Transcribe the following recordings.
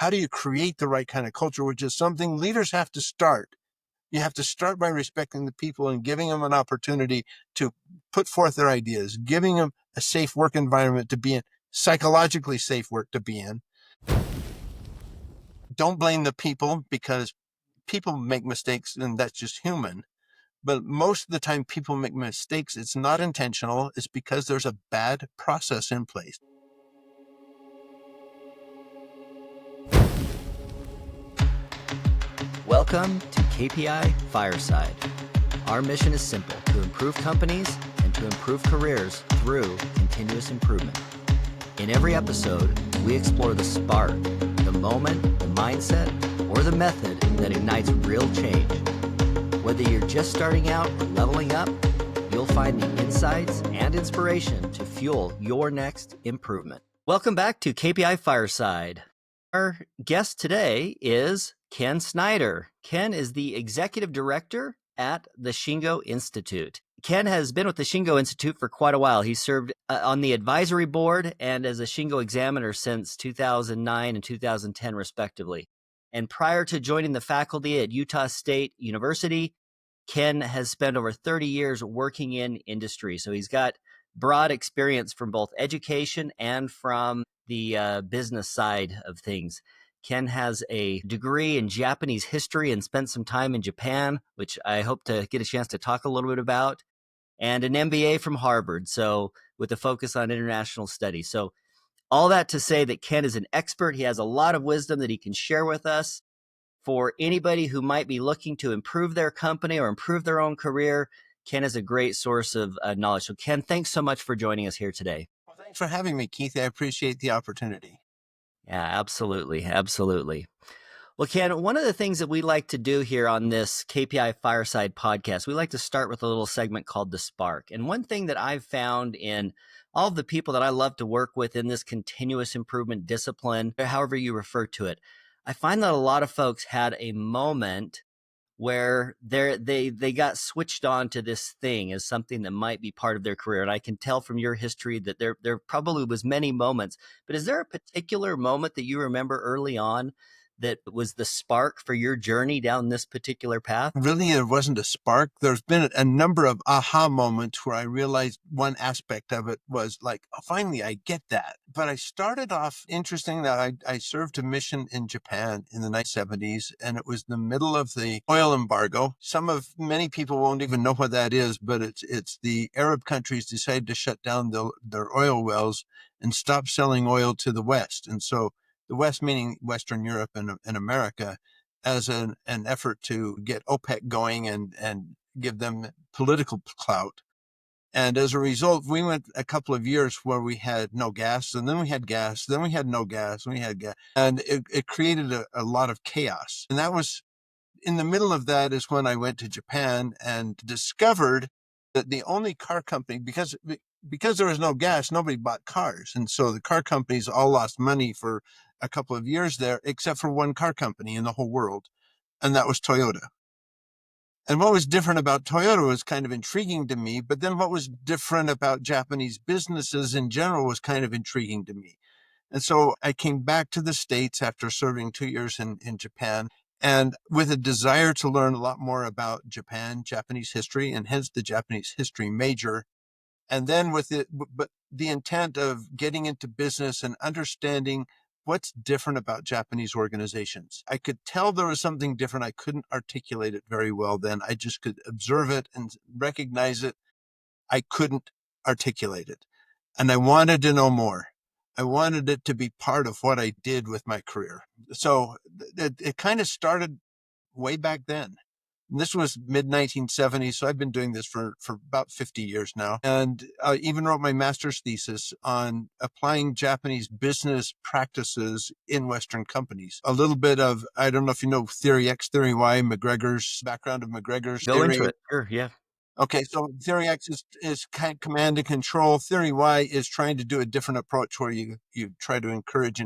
How do you create the right kind of culture, which is something leaders have to start. You have to start by respecting the people and giving them an opportunity to put forth their ideas, giving them a safe work environment to be in, psychologically safe work to be in. Don't blame the people, because people make mistakes and that's just human. But most of the time people make mistakes, it's not intentional. It's because there's a bad process in place. Welcome to KPI Fireside. Our mission is simple: to improve companies and to improve careers through continuous improvement. In every episode, we explore the spark, the moment, the mindset, or the method that ignites real change. Whether you're just starting out or leveling up, you'll find the insights and inspiration to fuel your next improvement. Welcome back to KPI Fireside. Our guest today is Ken Snyder. Ken is the executive director at the Shingo Institute. Ken has been with the Shingo Institute for quite a while. He served on the advisory board and as a Shingo examiner since 2009 and 2010, respectively. And prior to joining the faculty at Utah State University, Ken has spent over 30 years working in industry. So he's got broad experience from both education and from the business side of things. Ken has a degree in Japanese history and spent some time in Japan, which I hope to get a chance to talk a little bit about, and an MBA from Harvard, so with a focus on international studies. So all that to say that Ken is an expert. He has a lot of wisdom that he can share with us. For anybody who might be looking to improve their company or improve their own career, Ken is a great source of knowledge. So Ken, thanks so much for joining us here today. Well, thanks for having me, Keith. I appreciate the opportunity. Yeah, absolutely. Absolutely. Well, Ken, one of the things that we like to do here on this KPI Fireside podcast, we like to start with a little segment called The Spark. And one thing that I've found in all of the people that I love to work with in this continuous improvement discipline, however you refer to it, I find that a lot of folks had a moment where they got switched on to this thing as something that might be part of their career. And I can tell from your history that there probably was many moments, but is there a particular moment that you remember early on that was the spark for your journey down this particular path? Really, there wasn't a spark. There's been a number of aha moments where I realized one aspect of it was like, oh, finally, I get that. But I started off interesting that I served a mission in Japan in the 1970s, and it was the middle of the oil embargo. Many people won't even know what that is, but it's the Arab countries decided to shut down their oil wells and stop selling oil to the West. And so the West, meaning Western Europe and America, as an effort to get OPEC going and give them political clout. And as a result, we went a couple of years where we had no gas, and then we had gas, then we had no gas, and we had gas. And it created a lot of chaos. And that was, in the middle of that is when I went to Japan and discovered that the only car company, because there was no gas, nobody bought cars. And so the car companies all lost money for a couple of years there, except for one car company in the whole world, and that was Toyota. And what was different about Toyota was kind of intriguing to me, but then what was different about Japanese businesses in general was kind of intriguing to me. And so I came back to the States after serving 2 years in Japan, and with a desire to learn a lot more about Japanese history, and hence the Japanese history major. And then but the intent of getting into business and understanding what's different about Japanese organizations. I could tell there was something different. I couldn't articulate it very well then. I just could observe it and recognize it. I couldn't articulate it. And I wanted to know more. I wanted it to be part of what I did with my career. So it kind of started way back then. This was mid-1970s, so I've been doing this for about 50 years now. And I even wrote my master's thesis on applying Japanese business practices in Western companies. A little bit of, I don't know if you know Theory X, Theory Y, McGregor's background of McGregor's Go theory. into it. Sure, yeah. Okay, so Theory X is kind of command and control. Theory Y is trying to do a different approach where you try to encourage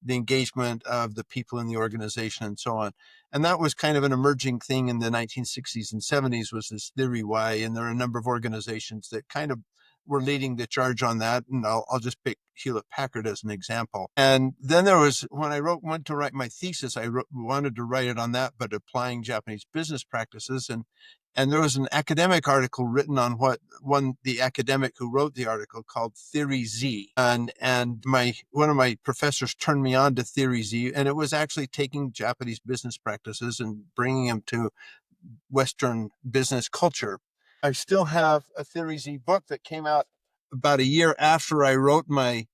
the engagement of the people in the organization and so on. And that was kind of an emerging thing in the 1960s and 70s, was this Theory Y. And there are a number of organizations that kind of were leading the charge on that. And I'll just pick Hewlett Packard as an example. And then there was, when I went to write my thesis, wanted to write it on that, but applying Japanese business practices. And there was an academic article written on the academic who wrote the article called Theory Z. And one of my professors turned me on to Theory Z, and it was actually taking Japanese business practices and bringing them to Western business culture. I still have a Theory Z book that came out about a year after I wrote my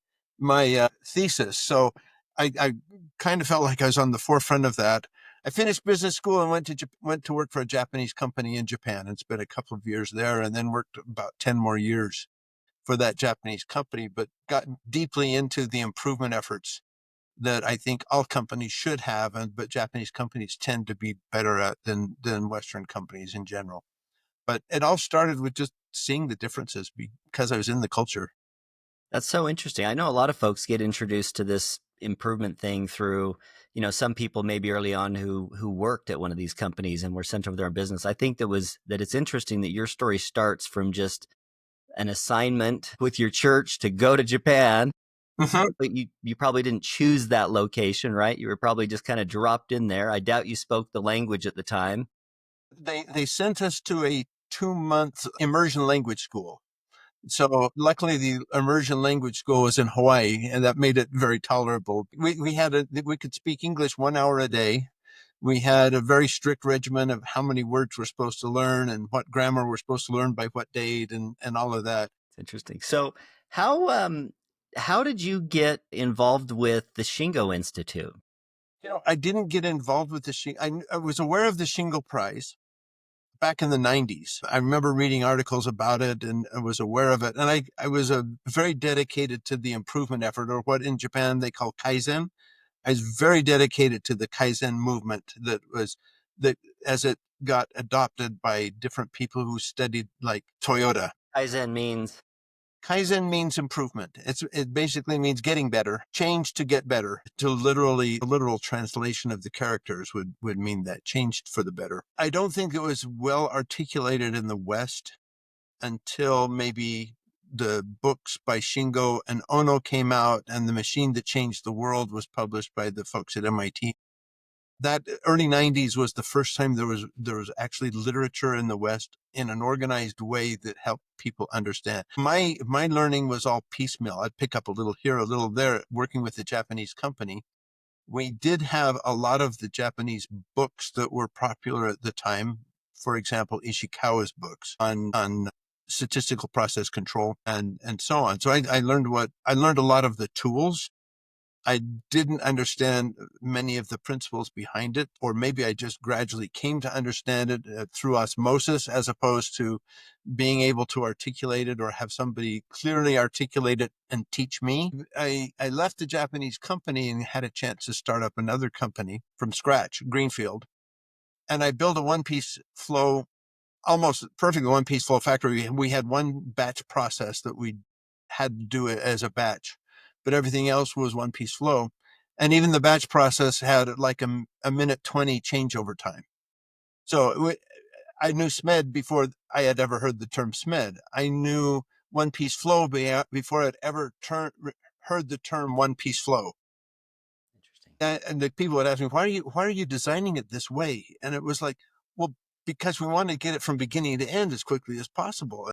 thesis. So I kind of felt like I was on the forefront of that. I finished business school and went to work for a Japanese company in Japan and spent a couple of years there, and then worked about 10 more years for that Japanese company, but got deeply into the improvement efforts that I think all companies should have, but Japanese companies tend to be better at than Western companies in general. But it all started with just seeing the differences because I was in the culture. That's so interesting. I know a lot of folks get introduced to this improvement thing through, some people maybe early on who worked at one of these companies and were sent over their own business. I think that it's interesting that your story starts from just an assignment with your church to go to Japan, Mm-hmm. but you probably didn't choose that location, right? You were probably just kind of dropped in there. I doubt you spoke the language at the time. They sent us to a 2 month immersion language school. So luckily, the immersion language school was in Hawaii, and that made it very tolerable. We could speak English 1 hour a day. We had a very strict regimen of how many words we're supposed to learn and what grammar we're supposed to learn by what date and all of that. It's interesting. So how did you get involved with the Shingo Institute? I didn't get involved with the Shingo. I was aware of the Shingo Prize back in the 90s. I remember reading articles about it and I was aware of it. And I was very dedicated to the improvement effort, or what in Japan they call Kaizen. I was very dedicated to the Kaizen movement that as it got adopted by different people who studied like Toyota. Kaizen means Kaizen means improvement. It basically means getting better, change to get better. To literally, a literal translation of the characters would mean that changed for the better. I don't think it was well articulated in the West until maybe the books by Shingo and Ono came out, and The Machine That Changed the World was published by the folks at MIT. That early 90s was the first time there was actually literature in the West in an organized way that helped people understand. My learning was all piecemeal. I'd pick up a little here, a little there, working with the Japanese company. We did have a lot of the Japanese books that were popular at the time. For example, Ishikawa's books on statistical process control and so on. So I learned a lot of the tools. I didn't understand many of the principles behind it, or maybe I just gradually came to understand it through osmosis, as opposed to being able to articulate it or have somebody clearly articulate it and teach me. I left the Japanese company and had a chance to start up another company from scratch, Greenfield. And I built a one-piece flow, almost perfect one-piece flow factory. We had one batch process that we had to do it as a batch, but everything else was one-piece flow. And even the batch process had like a minute 20 changeover time. So I knew SMED before I had ever heard the term SMED. I knew one-piece flow before I'd ever heard the term one-piece flow. interesting. And the people would ask me, why are you designing it this way? And it was like, well, because we want to get it from beginning to end as quickly as possible.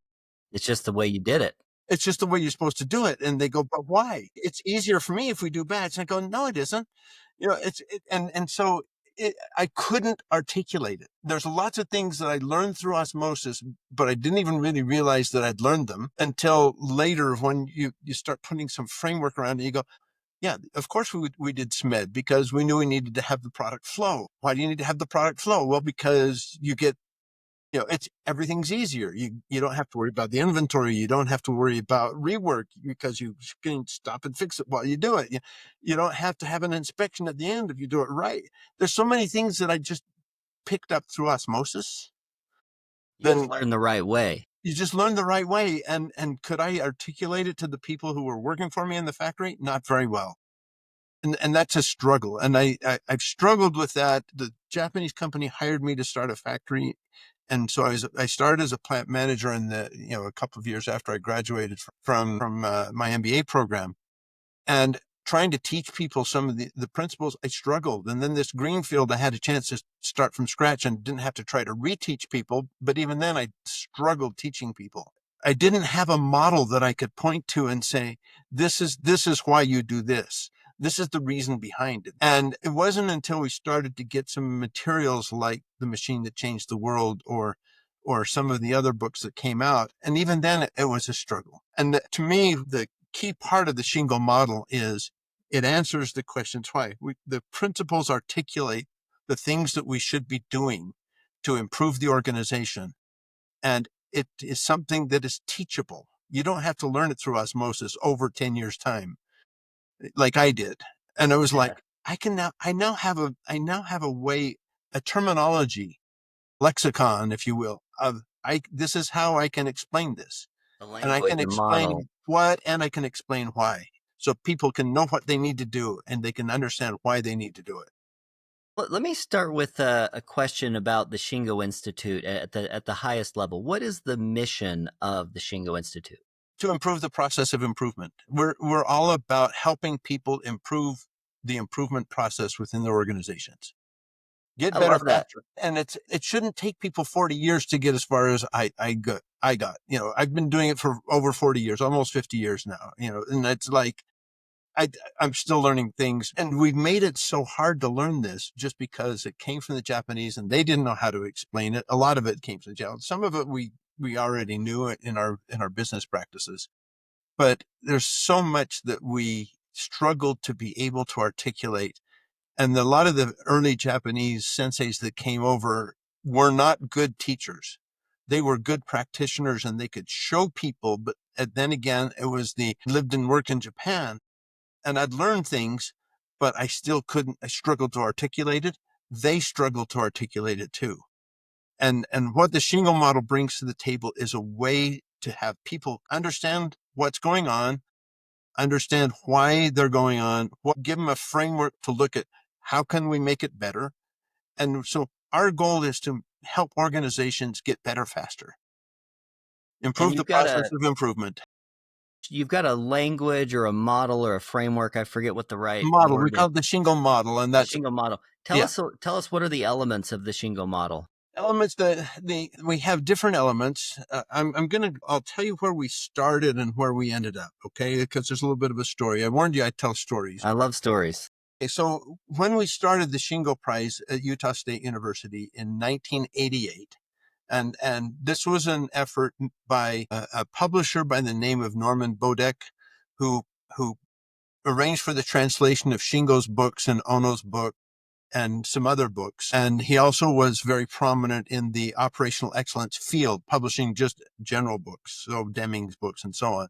It's just the way you did it. It's just the way you're supposed to do it. And they go, but why? It's easier for me if we do batch. And I go, no, it isn't. I couldn't articulate it. There's lots of things that I learned through osmosis, but I didn't even really realize that I'd learned them until later, when you start putting some framework around it. You go, yeah, of course we did SMED because we knew we needed to have the product flow. Why do you need to have the product flow? Well, because everything's easier. You don't have to worry about the inventory. You don't have to worry about rework because you can stop and fix it while you do it. You don't have to have an inspection at the end if you do it right. There's so many things that I just picked up through osmosis. You just Then learn the right way. you just learn the right way. And could I articulate it to the people who were working for me in the factory? Not very well. And that's a struggle. And I've struggled with that. The Japanese company hired me to start a factory, And so I started as a plant manager in a couple of years after I graduated from my MBA program, and trying to teach people some of the principles, I struggled. And then this greenfield, I had a chance to start from scratch and didn't have to try to reteach people. But even then, I struggled teaching people. I didn't have a model that I could point to and say, this is why you do this. This is the reason behind it. And it wasn't until we started to get some materials like The Machine That Changed the World, or some of the other books that came out. And even then, it was a struggle. And to me, the key part of the Shingo model is it answers the questions why. The principles articulate the things that we should be doing to improve the organization. And it is something that is teachable. You don't have to learn it through osmosis over 10 years' time, like I did. And I was like, I now have a way, a terminology, lexicon, if you will, of this is how I can explain this. The And I language, can the model. explain what, and I can explain why. So people can know what they need to do and they can understand why they need to do it. Let me start with a question about the Shingo Institute at the highest level. What is the mission of the Shingo Institute? To improve the process of improvement. We're all about helping people improve the improvement process within their organizations. Get I better love that. faster. And it shouldn't take people 40 years to get as far as I got. I've been doing it for over 40 years, almost 50 years now, and it's like I, I'm still learning things. And we've made it so hard to learn this just because it came from the Japanese and they didn't know how to explain it. A lot of it came from the Japanese. Some of it we already knew it in our business practices, but there's so much that we struggled to be able to articulate. And a lot of the early Japanese senseis that came over were not good teachers. They were good practitioners and they could show people, but then again, it was the lived and worked in Japan, and I'd learn things, but I still couldn't, I struggled to articulate it. They struggled to articulate it too. And what the Shingo model brings to the table is a way to have people understand what's going on, understand why they're going on, give them a framework to look at how can we make it better. And so our goal is to help organizations get better faster, And improve the process of improvement. you've got a language or a model or a framework. I forget what the right Model, we word is. call it the Shingo model, and The that's, Shingo model. yeah. Tell us what are the elements of the Shingo model. Elements that we have different elements. I'll tell you where we started and where we ended up. Okay. Because there's a little bit of a story. I warned you I'd tell stories. I love stories. Okay, so when we started the Shingo Prize at Utah State University in 1988, and this was an effort by a publisher by the name of Norman Bodek, who arranged for the translation of Shingo's books and Ono's book and some other books. And he also was very prominent in the operational excellence field, publishing just general books, so Deming's books and so on.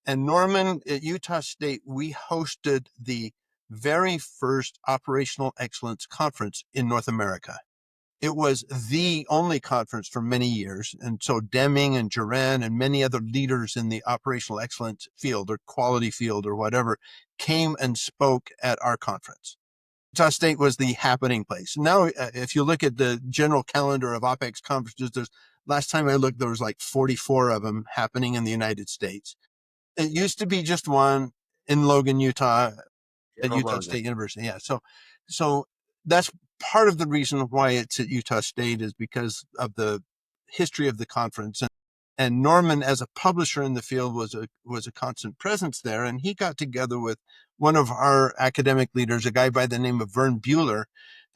And Norman, at Utah State, we hosted the very first operational excellence conference in North America. It was the only conference for many years. And so Deming and Duran and many other leaders in the operational excellence field or quality field or whatever came and spoke at our conference. Utah State was the happening place. Now, if you look at the general calendar of OPEX conferences, last time I looked, there was like 44 of them happening in the United States. It used to be just one in Logan, Utah, at General Utah Logan. State University. Yeah. So that's part of the reason why it's at Utah State, is because of the history of the conference. And Norman, as a publisher in the field, was a constant presence there. And he got together with one of our academic leaders, a guy by the name of Vern Bueller,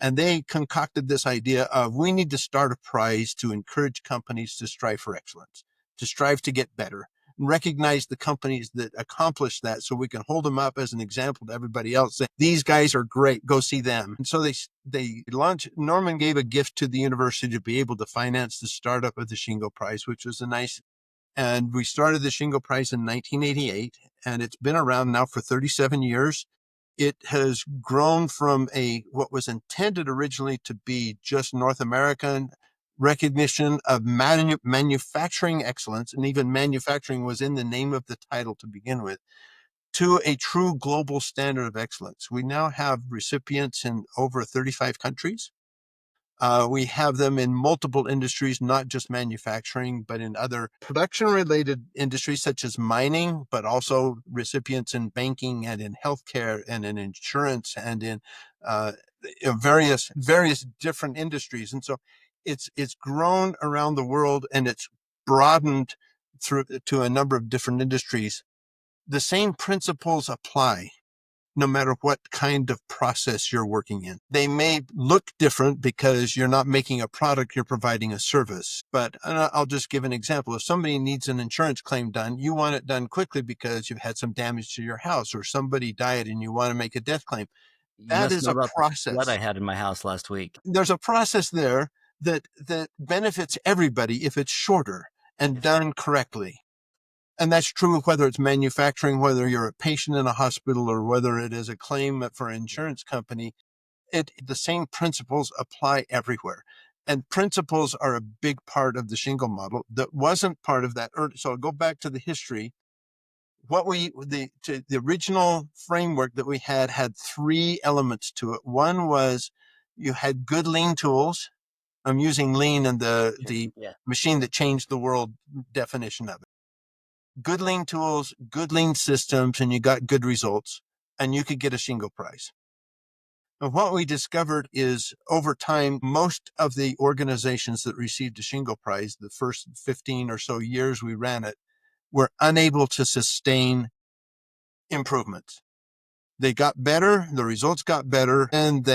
and they concocted this idea of we need to start a prize to encourage companies to strive for excellence, to strive to get better, and recognize the companies that accomplish that, so we can hold them up as an example to everybody else. Say, these guys are great. Go see them. And so they launched. Norman gave a gift to the university to be able to finance the startup of the Shingo Prize, which was a nice. And we started the Shingo Prize in 1988, and it's been around now for 37 years. It has grown from what was intended originally to be just North American recognition of manufacturing excellence, and even manufacturing was in the name of the title to begin with, to a true global standard of excellence. We now have recipients in over 35 countries. We have them in multiple industries, not just manufacturing, but in other production related industries such as mining, but also recipients in banking and in healthcare and in insurance and in uh, various different industries. And so it's grown around the world and it's broadened through to a number of different industries. The same principles apply no matter what kind of process you're working in. They may look different because you're not making a product, you're providing a service. But I'll just give an example. If somebody needs an insurance claim done, you want it done quickly because you've had some damage to your house or somebody died and you want to make a death claim. You That must is know a about the flood I process. had in my house last week. There's a process there that benefits everybody if it's shorter and If done correctly. And that's true whether it's manufacturing, whether you're a patient in a hospital, or whether it is a claim for an yeah, insurance company. The same principles apply everywhere. And principles are a big part of the shingle model that wasn't part of that. So I'll go back to the history. The original framework that we had three elements to it. One was you had good lean tools. I'm using lean in sure, the yeah, machine that changed the world definition of it. Good lean tools, good lean systems, and you got good results, and you could get a shingle price. And what we discovered is over time, most of the organizations that received a shingle prize, the first 15 or so years we ran it, were unable to sustain improvements. They got better, the results got better, and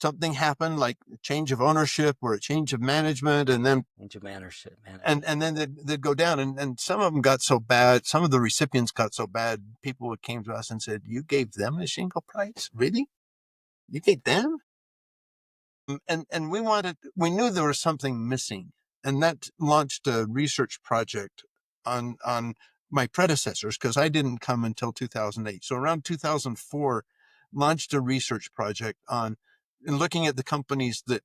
something happened like a change of ownership or a change of management, and then into management. and then they'd go down, and some of them got so bad, some of the recipients got so bad, people came to us and said, you gave them a shingle prize? Really? You gave them? And we knew there was something missing, and that launched a research project on my predecessors, because I didn't come until 2008. So around 2004, launched a research project on looking at the companies that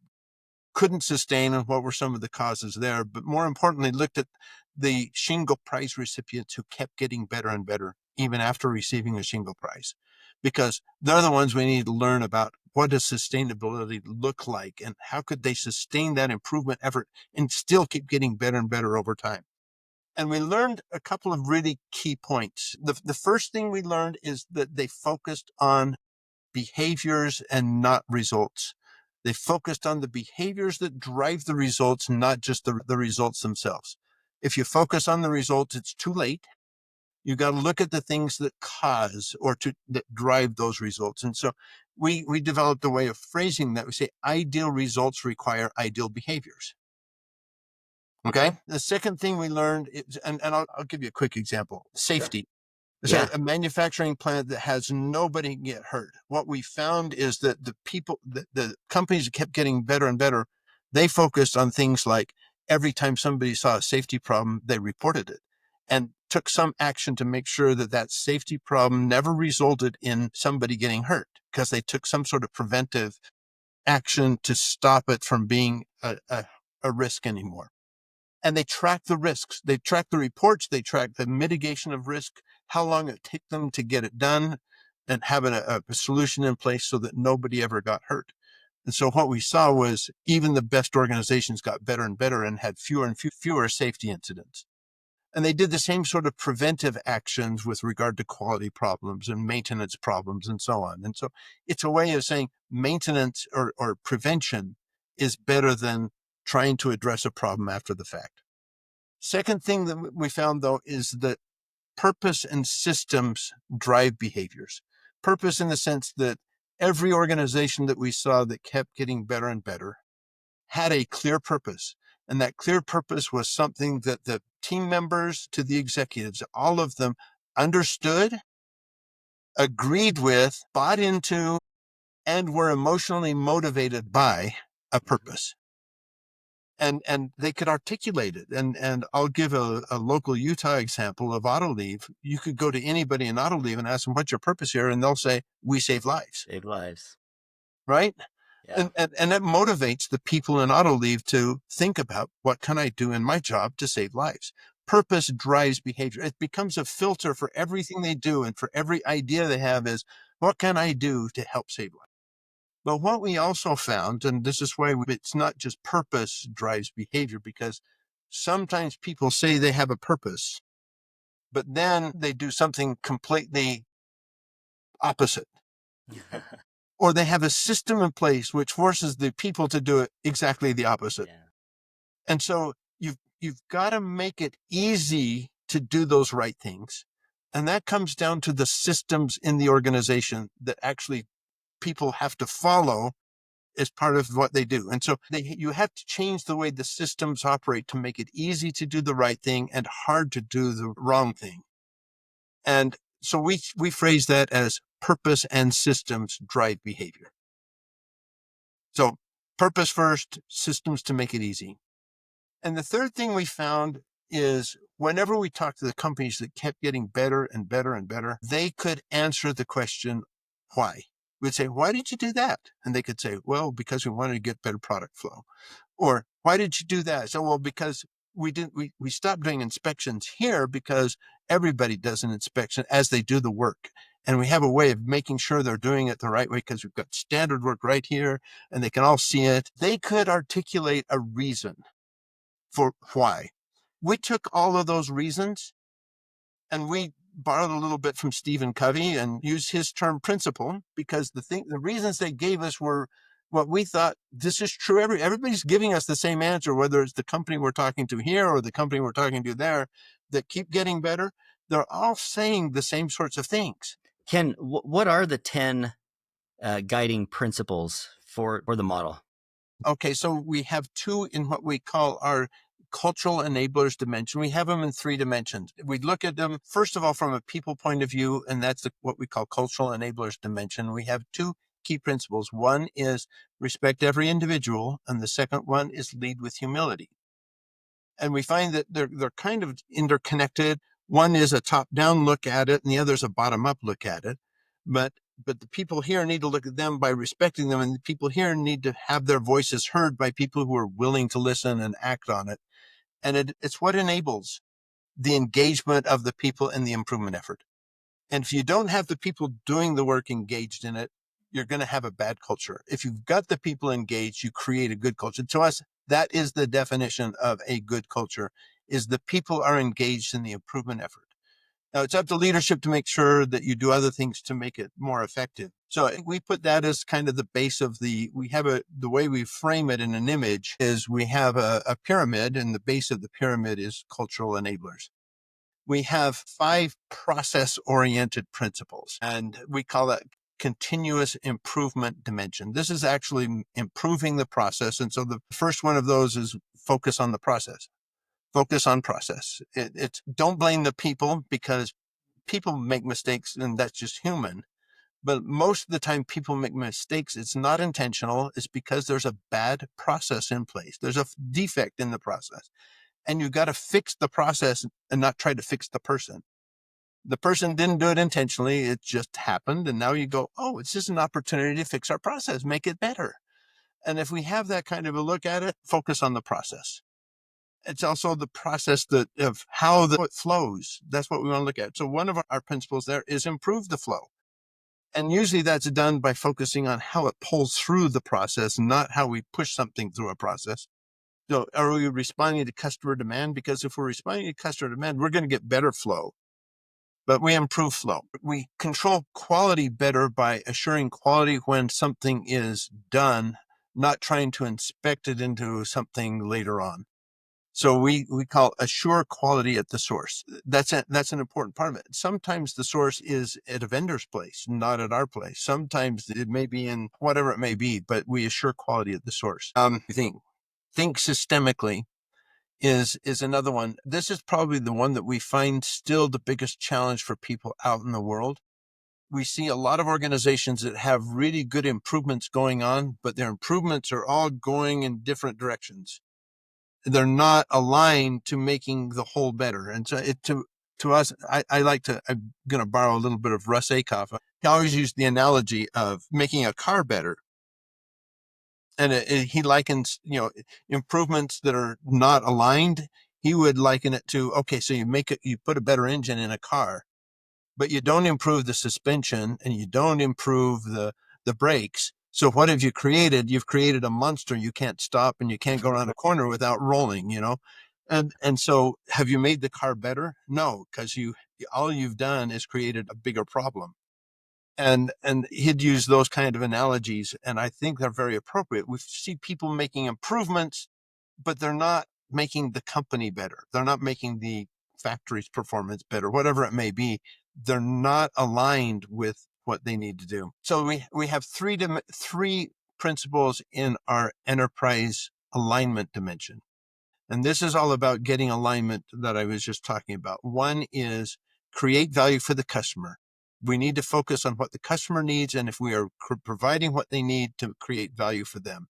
couldn't sustain and what were some of the causes there. But more importantly, looked at the shingle prize recipients who kept getting better and better even after receiving a shingle prize, because they're the ones we need to learn about what does sustainability look like and how could they sustain that improvement effort and still keep getting better and better over time. And we learned a couple of really key points. The first thing we learned is that they focused on behaviors and not results. They focused on the behaviors that drive the results, not just the results themselves. If you focus on the results, it's too late. You got to look at the things that cause or that drive those results. And so we developed a way of phrasing that. We say ideal results require ideal behaviors. Okay. The second thing we learned is, and I'll give you a quick example, Sure. safety. It's Yeah, a manufacturing plant that has nobody get hurt. What we found is that the companies that kept getting better and better, they focused on things like every time somebody saw a safety problem, they reported it and took some action to make sure that that safety problem never resulted in somebody getting hurt, because they took some sort of preventive action to stop it from being a risk anymore. And they track the risks. They track the reports. They track the mitigation of risk, how long it took them to get it done, and having a solution in place so that nobody ever got hurt. And so what we saw was even the best organizations got better and better and had fewer and fewer safety incidents. And they did the same sort of preventive actions with regard to quality problems and maintenance problems and so on. And so it's a way of saying maintenance or prevention is better than trying to address a problem after the fact. Second thing that we found, though, is that purpose and systems drive behaviors. Purpose in the sense that every organization that we saw that kept getting better and better had a clear purpose. And that clear purpose was something that the team members to the executives, all of them understood, agreed with, bought into, and were emotionally motivated by a mhm, purpose. And they could articulate it. And I'll give a local Utah example of Autoliv. You could go to anybody in Autoliv and ask them, what's your purpose here? And they'll say, we save lives, save lives. right? Yeah, And that motivates the people in Autoliv to think about, what can I do in my job to save lives? Purpose drives behavior. It becomes a filter for everything they do, and for every idea they have is, what can I do to help save lives? But what we also found, and this is why it's not just purpose drives behavior, because sometimes people say they have a purpose, but then they do something completely opposite. Or they have a system in place which forces the people to do it exactly the opposite. Yeah. And so you've got to make it easy to do those right things. And that comes down to the systems in the organization that actually people have to follow as part of what they do. And so you have to change the way the systems operate to make it easy to do the right thing and hard to do the wrong thing. And so we phrase that as purpose and systems drive behavior. So purpose first, systems to make it easy. And the third thing we found is whenever we talked to the companies that kept getting better and better and better, they could answer the question, why? We'd say, why did you do that? And they could say, well, because we wanted to get better product flow. Or why did you do that? So, well, because we stopped doing inspections here because everybody does an inspection as they do the work. And we have a way of making sure they're doing it the right way because we've got standard work right here and they can all see it. They could articulate a reason for why. We took all of those reasons and we borrowed a little bit from Stephen Covey and used his term principle, because the reasons they gave us were what we thought, this is true. Everybody's giving us the same answer, whether it's the company we're talking to here or the company we're talking to there that keep getting better. They're all saying the same sorts of things. Ken, what are the 10 guiding principles for the model? Okay, so we have two in what we call our cultural enablers dimension. We have them in 3 dimensions. We look at them, first of all, from a people point of view, and that's what we call cultural enablers dimension. We have 2 key principles. One is respect every individual, and the second one is lead with humility. And we find that they're kind of interconnected. One is a top-down look at it, and the other is a bottom-up look at it. But the people here need to look at them by respecting them, and the people here need to have their voices heard by people who are willing to listen and act on it. And it's what enables the engagement of the people in the improvement effort. And if you don't have the people doing the work engaged in it, you're going to have a bad culture. If you've got the people engaged, you create a good culture. To us, that is the definition of a good culture, is the people are engaged in the improvement effort. Now, it's up to leadership to make sure that you do other things to make it more effective. So we put that as kind of the base of the way we frame it in an image is we have a pyramid, and the base of the pyramid is cultural enablers. We have 5 process-oriented principles, and we call that continuous improvement dimension. This is actually improving the process. And so the first one of those is focus on the process. Focus on process. It's don't blame the people, because people make mistakes and that's just human. But most of the time people make mistakes. It's not intentional. It's because there's a bad process in place. There's a defect in the process. And you got to fix the process and not try to fix the person. The person didn't do it intentionally. It just happened. And now you go, oh, it's just an opportunity to fix our process, make it better. And if we have that kind of a look at it, focus on the process. It's also the process of how it flows. That's what we want to look at. So one of our principles there is improve the flow. And usually that's done by focusing on how it pulls through the process, not how we push something through a process. So are we responding to customer demand? Because if we're responding to customer demand, we're going to get better flow. But we improve flow. We control quality better by assuring quality when something is done, not trying to inspect it into something later on. So we call assure quality at the source. That's an important part of it. Sometimes the source is at a vendor's place, not at our place. Sometimes it may be in whatever it may be, but we assure quality at the source. Think systemically is another one. This is probably the one that we find still the biggest challenge for people out in the world. We see a lot of organizations that have really good improvements going on, but their improvements are all going in different directions. They're not aligned to making the whole better. And so to us, I'm going to borrow a little bit of Russ Acuff. He always used the analogy of making a car better. And he likens, improvements that are not aligned. He would liken it to, okay, so you put a better engine in a car, but you don't improve the suspension and you don't improve the brakes. So what have you created? You've created a monster. You can't stop and you can't go around a corner without rolling, you know? And so have you made the car better? No, because all you've done is created a bigger problem. And he'd use those kind of analogies, and I think they're very appropriate. We see people making improvements, but they're not making the company better. They're not making the factory's performance better, whatever it may be. They're not aligned with what they need to do. So we have three principles in our enterprise alignment dimension. And this is all about getting alignment that I was just talking about. One is create value for the customer. We need to focus on what the customer needs, and if we are providing what they need, to create value for them.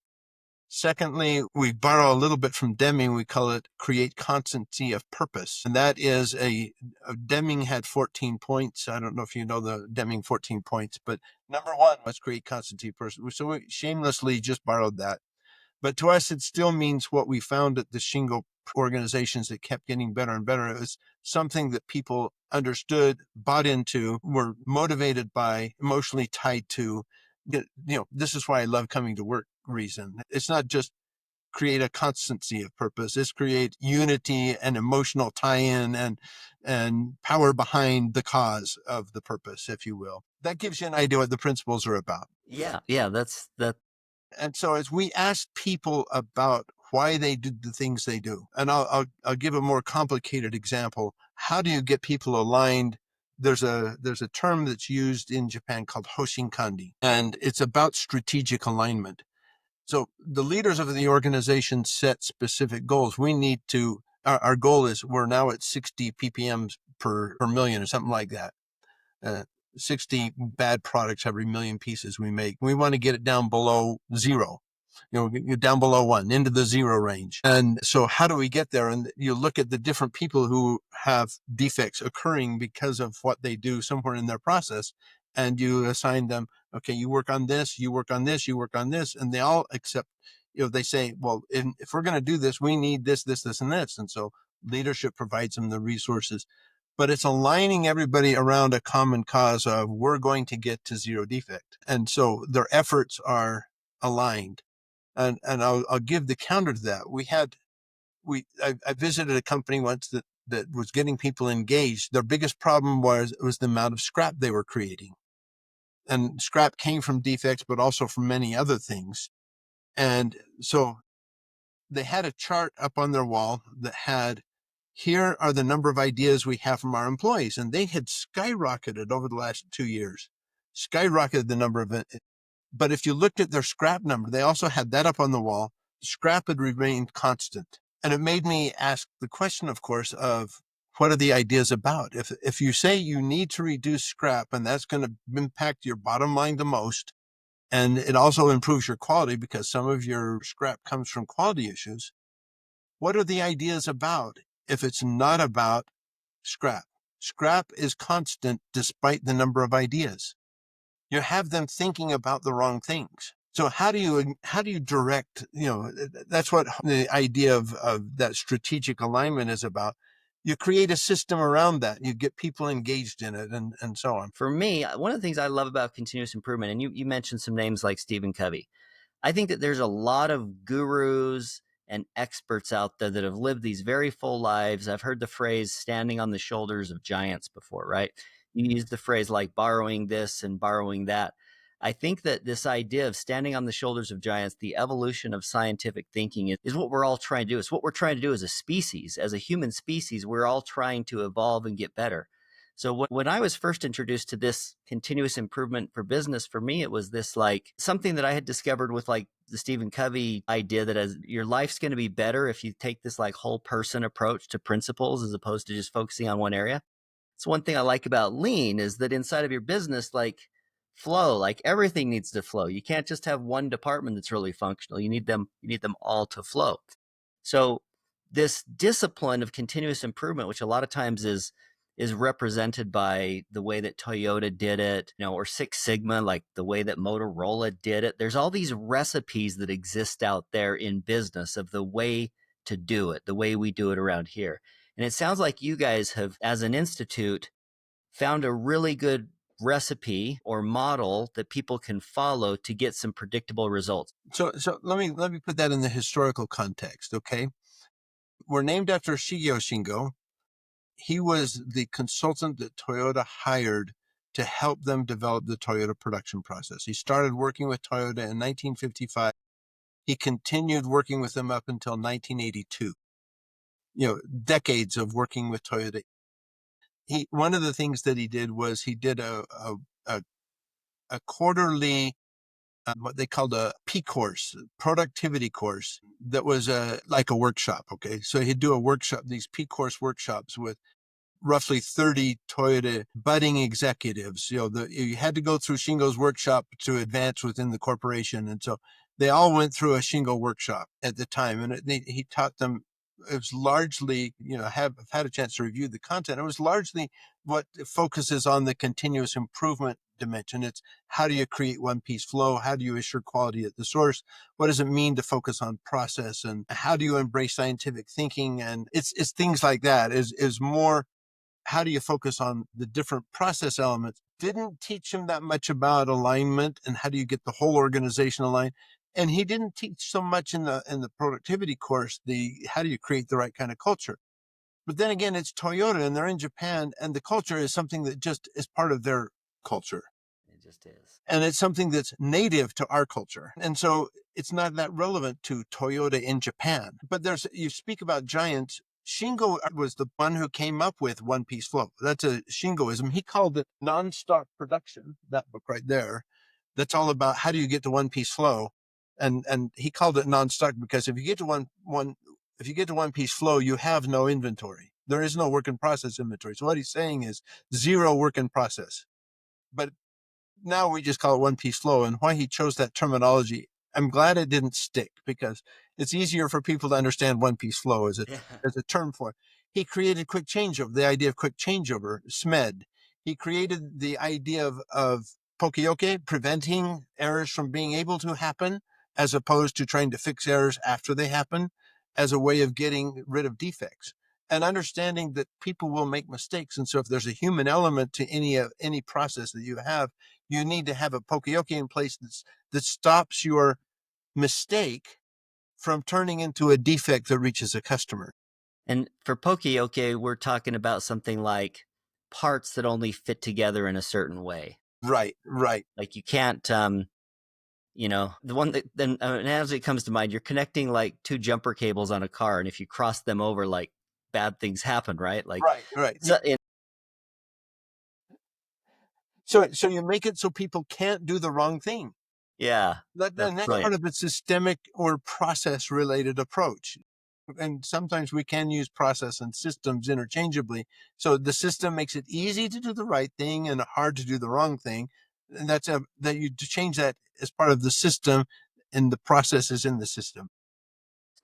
Secondly, we borrow a little bit from Deming. We call it create constancy of purpose. And that is Deming had 14 points. I don't know if you know the Deming 14 points, but number one was create constancy of purpose. So we shamelessly just borrowed that. But to us, it still means what we found at the Shingo organizations that kept getting better and better. It was something that people understood, bought into, were motivated by, emotionally tied to. This is why I love coming to work reason. It's not just create a constancy of purpose. It's create unity and emotional tie-in and power behind the cause of the purpose, if you will. That gives you an idea what the principles are about. Yeah, that's that. And so as we ask people about why they do the things they do, and I'll give a more complicated example. How do you get people aligned? There's a term that's used in Japan called hoshinkandi, and it's about strategic alignment. So the leaders of the organization set specific goals. Our goal is we're now at 60 ppms per million or something like that. uh, 60 bad products every million pieces we make. We want to get it down below zero, down below one, into the zero range. And so how do we get there? And you look at the different people who have defects occurring because of what they do somewhere in their process, and you assign them, okay, you work on this, you work on this, you work on this, and they all accept, they say, well, if we're going to do this, we need this, this, this, and this. And so leadership provides them the resources, but it's aligning everybody around a common cause of we're going to get to zero defect. And so their efforts are aligned. And I'll give the counter to that. I visited a company once that was getting people engaged. Their biggest problem was the amount of scrap they were creating. And scrap came from defects, but also from many other things. And so they had a chart up on their wall that had, here are the number of ideas we have from our employees. And they had skyrocketed over the last 2 years, skyrocketed the number of it. But if you looked at their scrap number, they also had that up on the wall. Scrap had remained constant. And it made me ask the question, of course, of what are the ideas about? If you say you need to reduce scrap and that's going to impact your bottom line the most, and it also improves your quality because some of your scrap comes from quality issues, what are the ideas about if it's not about scrap? Scrap is constant despite the number of ideas. You have them thinking about the wrong things. So how do you direct, that's what the idea of that strategic alignment is about. You create a system around that. You get people engaged in it and so on. For me, one of the things I love about continuous improvement, and you mentioned some names like Stephen Covey. I think that there's a lot of gurus and experts out there that have lived these very full lives. I've heard the phrase standing on the shoulders of giants before, right? You use the phrase like borrowing this and borrowing that. I think that this idea of standing on the shoulders of giants, the evolution of scientific thinking, is what we're all trying to do. It's what we're trying to do as a species, as a human species. We're all trying to evolve and get better. So when I was first introduced to this continuous improvement for business, for me, it was this like something that I had discovered with like the Stephen Covey idea that as your life's going to be better if you take this like whole person approach to principles as opposed to just focusing on one area. So one thing I like about lean is that inside of your business, like flow, like everything needs to flow. You can't just have one department that's really functional. You need them all to flow. So this discipline of continuous improvement, which a lot of times is represented by the way that Toyota did it, or Six Sigma, like the way that Motorola did it. There's all these recipes that exist out there in business of the way to do it, the way we do it around here. And it sounds like you guys have, as an institute, found a really good recipe or model that people can follow to get some predictable results. So let me put that in the historical context, okay? We're named after Shingo. He was the consultant that Toyota hired to help them develop the Toyota production process. He started working with Toyota in 1955. He continued working with them up until 1982. Decades of working with Toyota. One of the things that he did was he did a, a quarterly what they called a P course, productivity course that was like a workshop. Okay. So he'd do a workshop, these P course workshops with roughly 30 Toyota budding executives. You had to go through Shingo's workshop to advance within the corporation. And so they all went through a Shingo workshop at the time. And he taught them. It was largely, I've had a chance to review the content. It was largely what focuses on the continuous improvement dimension. It's how do you create one piece flow? How do you assure quality at the source? What does it mean to focus on process? And how do you embrace scientific thinking? And it's things like that is more how do you focus on the different process elements. Didn't teach him that much about alignment and how do you get the whole organization aligned. And he didn't teach so much in the productivity course the how do you create the right kind of culture. But then again, it's Toyota and they're in Japan, and the culture is something that just is part of their culture. It just is. And it's something that's native to our culture. And so it's not that relevant to Toyota in Japan. But you speak about giants. Shingo was the one who came up with one piece flow. That's a Shingoism. He called it non-stock production, that book right there. That's all about how do you get to one piece flow. And he called it non-stock because if you get to one piece flow, you have no inventory. There is no work in process inventory. So what he's saying is zero work in process. But now we just call it one piece flow. And why he chose that terminology, I'm glad it didn't stick because it's easier for people to understand one piece flow as a term for it. He created quick changeover, the idea of quick changeover, SMED. He created the idea of poka-yoke, preventing errors from being able to happen, as opposed to trying to fix errors after they happen, as a way of getting rid of defects. And understanding that people will make mistakes. And so if there's a human element to any process that you have, you need to have a poka-yoke in place that stops your mistake from turning into a defect that reaches a customer. And for poka-yoke, we're talking about something like parts that only fit together in a certain way. Right. Like you can't, the one that then as it comes to mind, you're connecting like two jumper cables on a car, and if you cross them over, like bad things happen, right? Like, right. So you make it so people can't do the wrong thing. Yeah, That's brilliant. part of a systemic or process related approach. And sometimes we can use process and systems interchangeably. So the system makes it easy to do the right thing and hard to do the wrong thing. And that you change that as part of the system, and the process is in the system.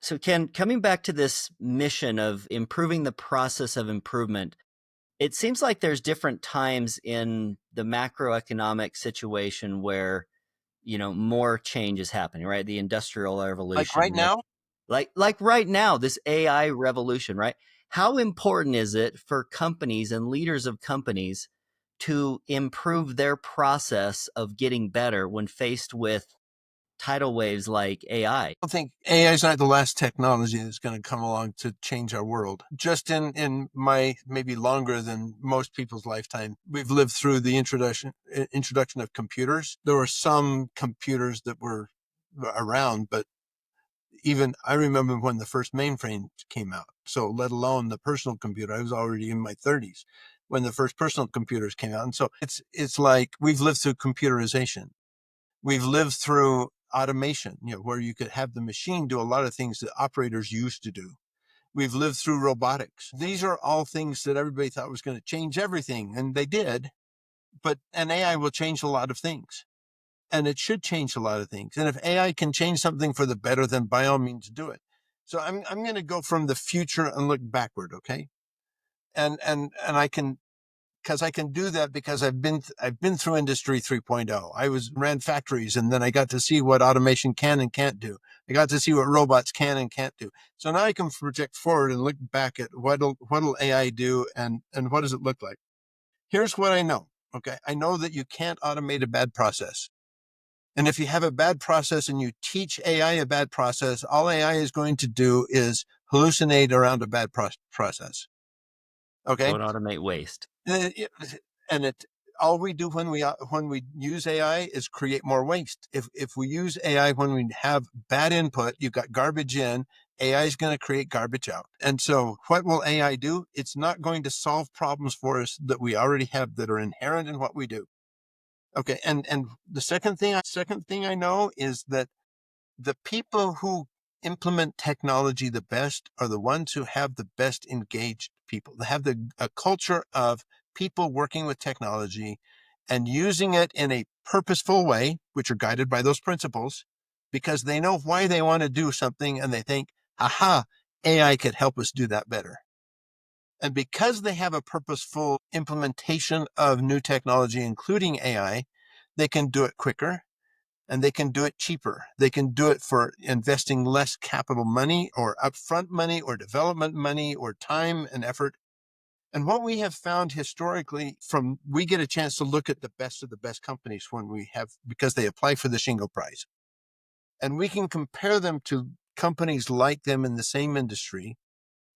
So Ken, coming back to this mission of improving the process of improvement, it seems like there's different times in the macroeconomic situation where, more change is happening, right? The industrial Like revolution, right now, like right now, this AI revolution, right? How important is it for companies and leaders of companies to improve their process of getting better when faced with tidal waves like AI? I think AI is not the last technology that's going to come along to change our world. Just in my maybe longer than most people's lifetime, we've lived through the introduction of computers. There were some computers that were around, but even I remember when the first mainframe came out. So let alone the personal computer, I was already in my 30s when the first personal computers came out. And so it's like we've lived through computerization. We've lived through automation, where you could have the machine do a lot of things that operators used to do. We've lived through robotics. These are all things that everybody thought was going to change everything, and they did. But an AI will change a lot of things, and it should change a lot of things. And if AI can change something for the better, then by all means do it. So I'm going to go from the future and look backward, okay? And I can because I can do that because I've been through Industry 3.0. I ran factories, and then I got to see what automation can and can't do. I got to see what robots can and can't do. So now I can project forward and look back at what'll AI do and what does it look like. Here's what I know. Okay. I know that you can't automate a bad process. And if you have a bad process and you teach AI a bad process, all AI is going to do is hallucinate around a bad process. Okay. Don't automate waste. Uh, And it all we do when we use AI is create more waste. If we use AI when we have bad input, you've got garbage in, AI is going to create garbage out. And so what will AI do? It's not going to solve problems for us that we already have that are inherent in what we do. Okay. And the second thing I know is that the people who implement technology the best are the ones who have the best engaged people. They have a culture of people working with technology and using it in a purposeful way, which are guided by those principles, because they know why they want to do something and they think, aha, AI could help us do that better. And because they have a purposeful implementation of new technology, including AI, they can do it quicker and they can do it cheaper. They can do it for investing less capital money or upfront money or development money or time and effort. And what we have found historically we get a chance to look at the best of the best companies because they apply for the Shingo Prize. And we can compare them to companies like them in the same industry.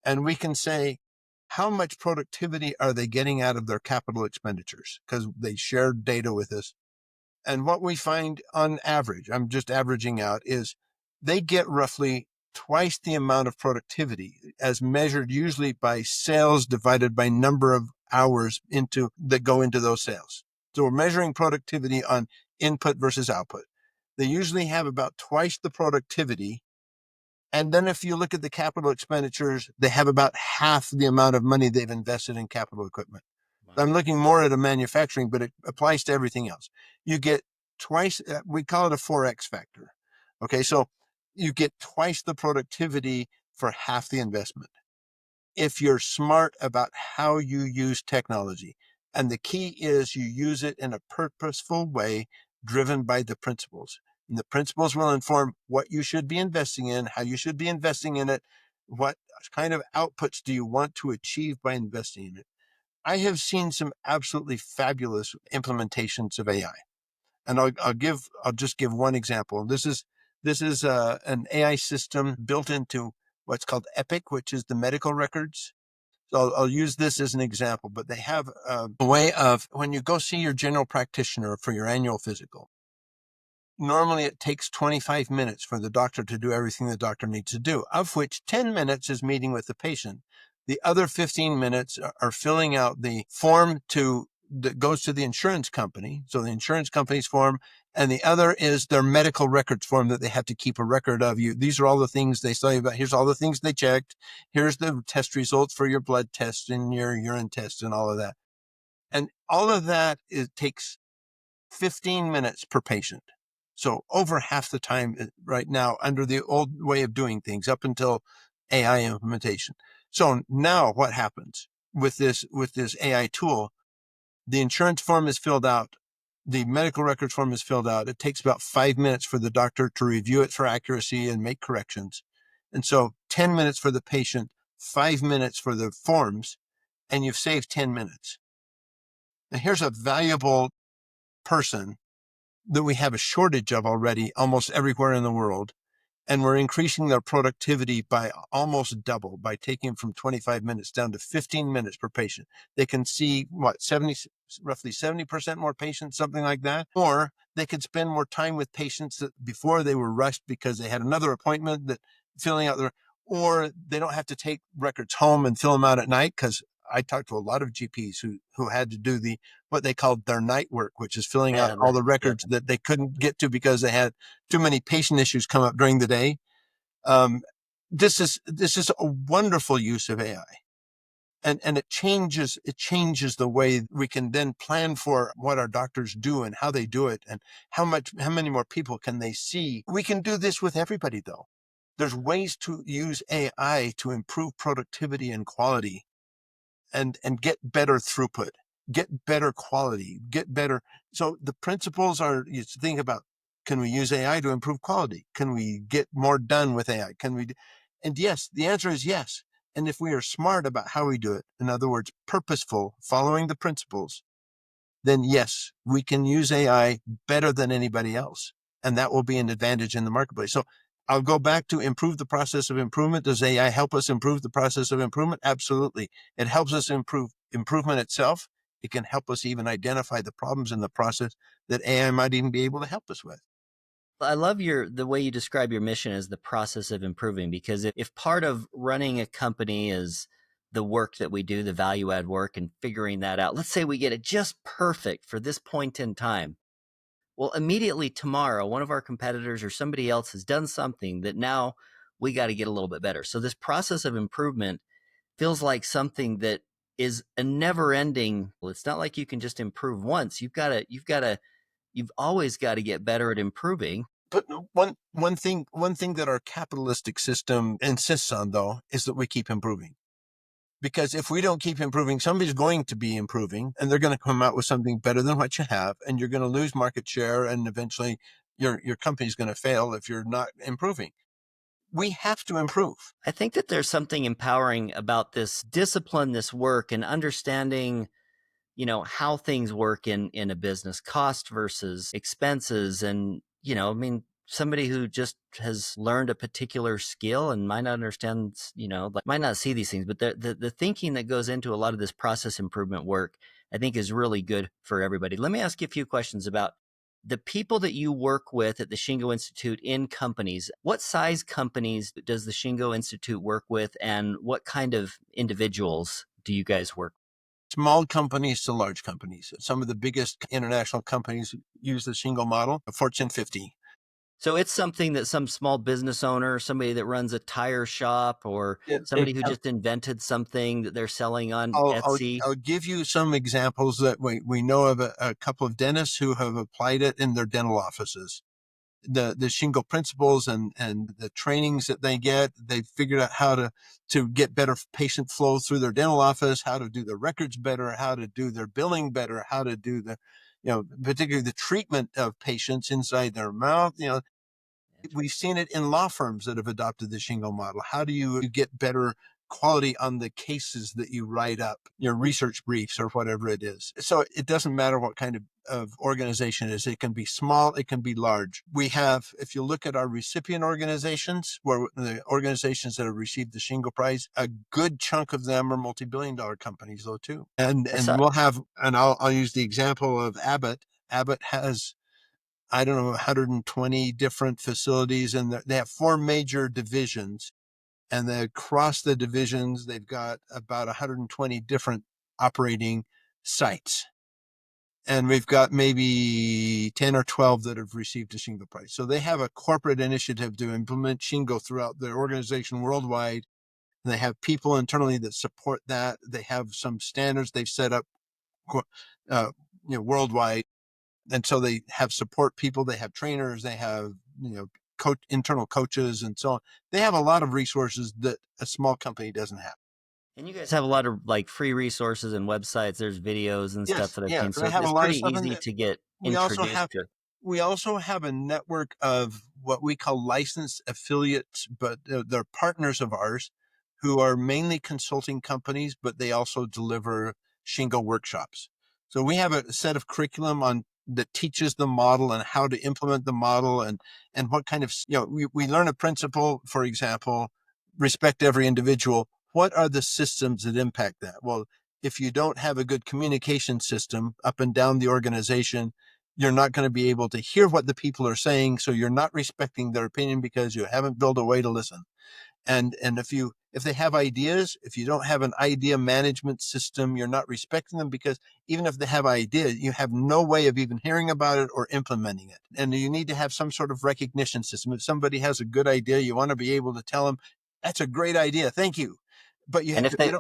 And we can say, how much productivity are they getting out of their capital expenditures? Because they share data with us. And what we find on average, I'm just averaging out, is they get roughly twice the amount of productivity as measured usually by sales divided by number of hours that go into those sales. So we're measuring productivity on input versus output. They usually have about twice the productivity. And then if you look at the capital expenditures, they have about half the amount of money they've invested in capital equipment. I'm Wow. looking more at a manufacturing, but it applies to everything else. You get twice, we call it a 4X factor. Okay. So you get twice the productivity for half the investment if you're smart about how you use technology. And the key is you use it in a purposeful way driven by the principles. And the principles will inform what you should be investing in, how you should be investing in it, what kind of outputs do you want to achieve by investing in it. I have seen some absolutely fabulous implementations of AI, and I'll just give one example. This is an AI system built into what's called Epic, which is the medical records. So I'll use this as an example, but they have a way of when you go see your general practitioner for your annual physical. Normally it takes 25 minutes for the doctor to do everything the doctor needs to do, of which 10 minutes is meeting with the patient. The other 15 minutes are filling out the form that goes to the insurance company. So the insurance company's form, and the other is their medical records form that they have to keep a record of you. These are all the things they tell you about. Here's all the things they checked. Here's the test results for your blood test and your urine test and all of that. And all of that takes 15 minutes per patient. So over half the time right now under the old way of doing things up until AI implementation. So now what happens with this AI tool? The insurance form is filled out. The medical records form is filled out. It takes about 5 minutes for the doctor to review it for accuracy and make corrections. And so 10 minutes for the patient, 5 minutes for the forms, and you've saved 10 minutes. Now here's a valuable person that we have a shortage of already almost everywhere in the world. And we're increasing their productivity by almost double by taking them from 25 minutes down to 15 minutes per patient. They can see roughly 70% more patients, something like that. Or they could spend more time with patients that before they were rushed because they had another appointment that filling out or they don't have to take records home and fill them out at night. Cause I talked to a lot of GPs who had to do what they called their night work, which is filling out Yeah, all the yep. records that they couldn't get to because they had too many patient issues come up during the day. Um, this is a wonderful use of AI, and it changes the way we can then plan for what our doctors do and how they do it, and how many more people can they see. We can do this with everybody, though. There's ways to use AI to improve productivity and quality and get better throughput, get better quality, get better. So the principles are, you think about, can we use AI to improve quality? Can we get more done with AI? And yes, the answer is yes. And if we are smart about how we do it, in other words, purposeful, following the principles, then yes, we can use AI better than anybody else. And that will be an advantage in the marketplace. So I'll go back to improve the process of improvement. Does AI help us improve the process of improvement? Absolutely. It helps us improve improvement itself. It can help us even identify the problems in the process that AI might even be able to help us with. I love the way you describe your mission as the process of improving, because if part of running a company is the work that we do, the value add work, and figuring that out, let's say we get it just perfect for this point in time. Well, immediately tomorrow, one of our competitors or somebody else has done something that now we got to get a little bit better. So this process of improvement feels like something that is a never ending. Well, it's not like you can just improve once. You've always got to get better at improving. But one thing that our capitalistic system insists on, though, is that we keep improving. Because if we don't keep improving, somebody's going to be improving, and they're going to come out with something better than what you have, and you're going to lose market share, and eventually your company's going to fail if you're not improving. We have to improve. I think that there's something empowering about this discipline, this work, and understanding, how things work in a business, cost versus expenses. And, I mean, somebody who just has learned a particular skill and might not understand, like might not see these things, but the thinking that goes into a lot of this process improvement work, I think is really good for everybody. Let me ask you a few questions about the people that you work with at the Shingo Institute in companies. What size companies does the Shingo Institute work with, and what kind of individuals do you guys work? Small companies to large companies. Some of the biggest international companies use the Shingo model, Fortune 50. So it's something that some small business owner, somebody that runs a tire shop, or It somebody who just invented something that they're selling on Etsy. I'll give you some examples that we know of a couple of dentists who have applied it in their dental offices. The Shingo principles and the trainings that they get, they figured out how to get better patient flow through their dental office, how to do their records better, how to do their billing better, how to do particularly the treatment of patients inside their mouth. We've seen it in law firms that have adopted the Shingo model. How do you get better quality on the cases that you write up, your research briefs or whatever it is? So it doesn't matter what kind of organization it is. It can be small, it can be large. We have, if you look at our recipient organizations, where the organizations that have received the Shingo Prize, a good chunk of them are multi-billion-dollar companies, though, too. And I and saw we'll have, and I'll use the example of Abbott. Abbott has, I don't know, 120 different facilities, and they have four major divisions. And across the divisions, they've got about 120 different operating sites. And we've got maybe 10 or 12 that have received a Shingo Prize. So they have a corporate initiative to implement Shingo throughout their organization worldwide. And they have people internally that support that. They have some standards they've set up, uh, worldwide. And so they have support people, they have trainers, they have, internal coaches and so on. They have a lot of resources that a small company doesn't have. And you guys have a lot of like free resources and websites. There's videos and stuff Yes, that I've yeah, seen. they So have a it's lot of pretty stuff in easy there. to get We also introduced have to. we also have a network of what we call licensed affiliates, but they're partners of ours who are mainly consulting companies, but they also deliver Shingo workshops. So we have a set of curriculum on that teaches the model and how to implement the model and what kind of, we learn a principle, for example, respect every individual. What are the systems that impact that? Well, if you don't have a good communication system up and down the organization, you're not going to be able to hear what the people are saying. So you're not respecting their opinion because you haven't built a way to listen. And if they have ideas, if you don't have an idea management system, you're not respecting them, because even if they have ideas, you have no way of even hearing about it or implementing it. And you need to have some sort of recognition system. If somebody has a good idea, you want to be able to tell them, that's a great idea, thank you. But And if they,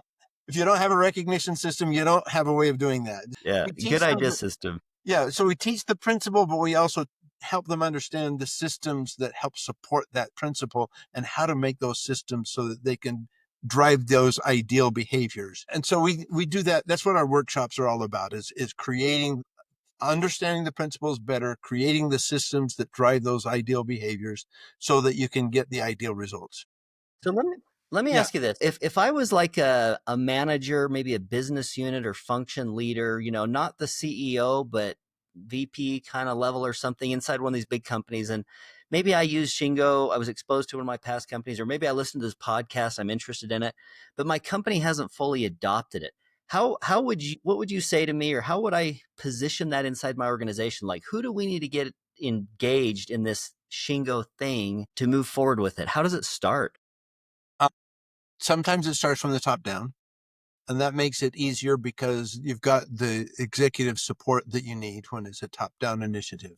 if you don't have a recognition system, you don't have a way of doing that. yeah, We good teach them idea that, system. yeah, so we teach the principle, but we also help them understand the systems that help support that principle and how to make those systems so that they can drive those ideal behaviors. And so we do that. That's what our workshops are all about, is creating, understanding the principles better, creating the systems that drive those ideal behaviors so that you can get the ideal results. So Let me Yeah. ask you this. If I was like a manager, maybe a business unit or function leader, not the CEO, but VP kind of level or something inside one of these big companies, and maybe I use Shingo, I was exposed to one of my past companies, or maybe I listened to this podcast, I'm interested in it, but my company hasn't fully adopted it. How would you what would you say to me, or how would I position that inside my organization? Like, who do we need to get engaged in this Shingo thing to move forward with it? How does it start? Uh, Sometimes it starts from the top down, and that makes it easier because you've got the executive support that you need when it's a top down initiative.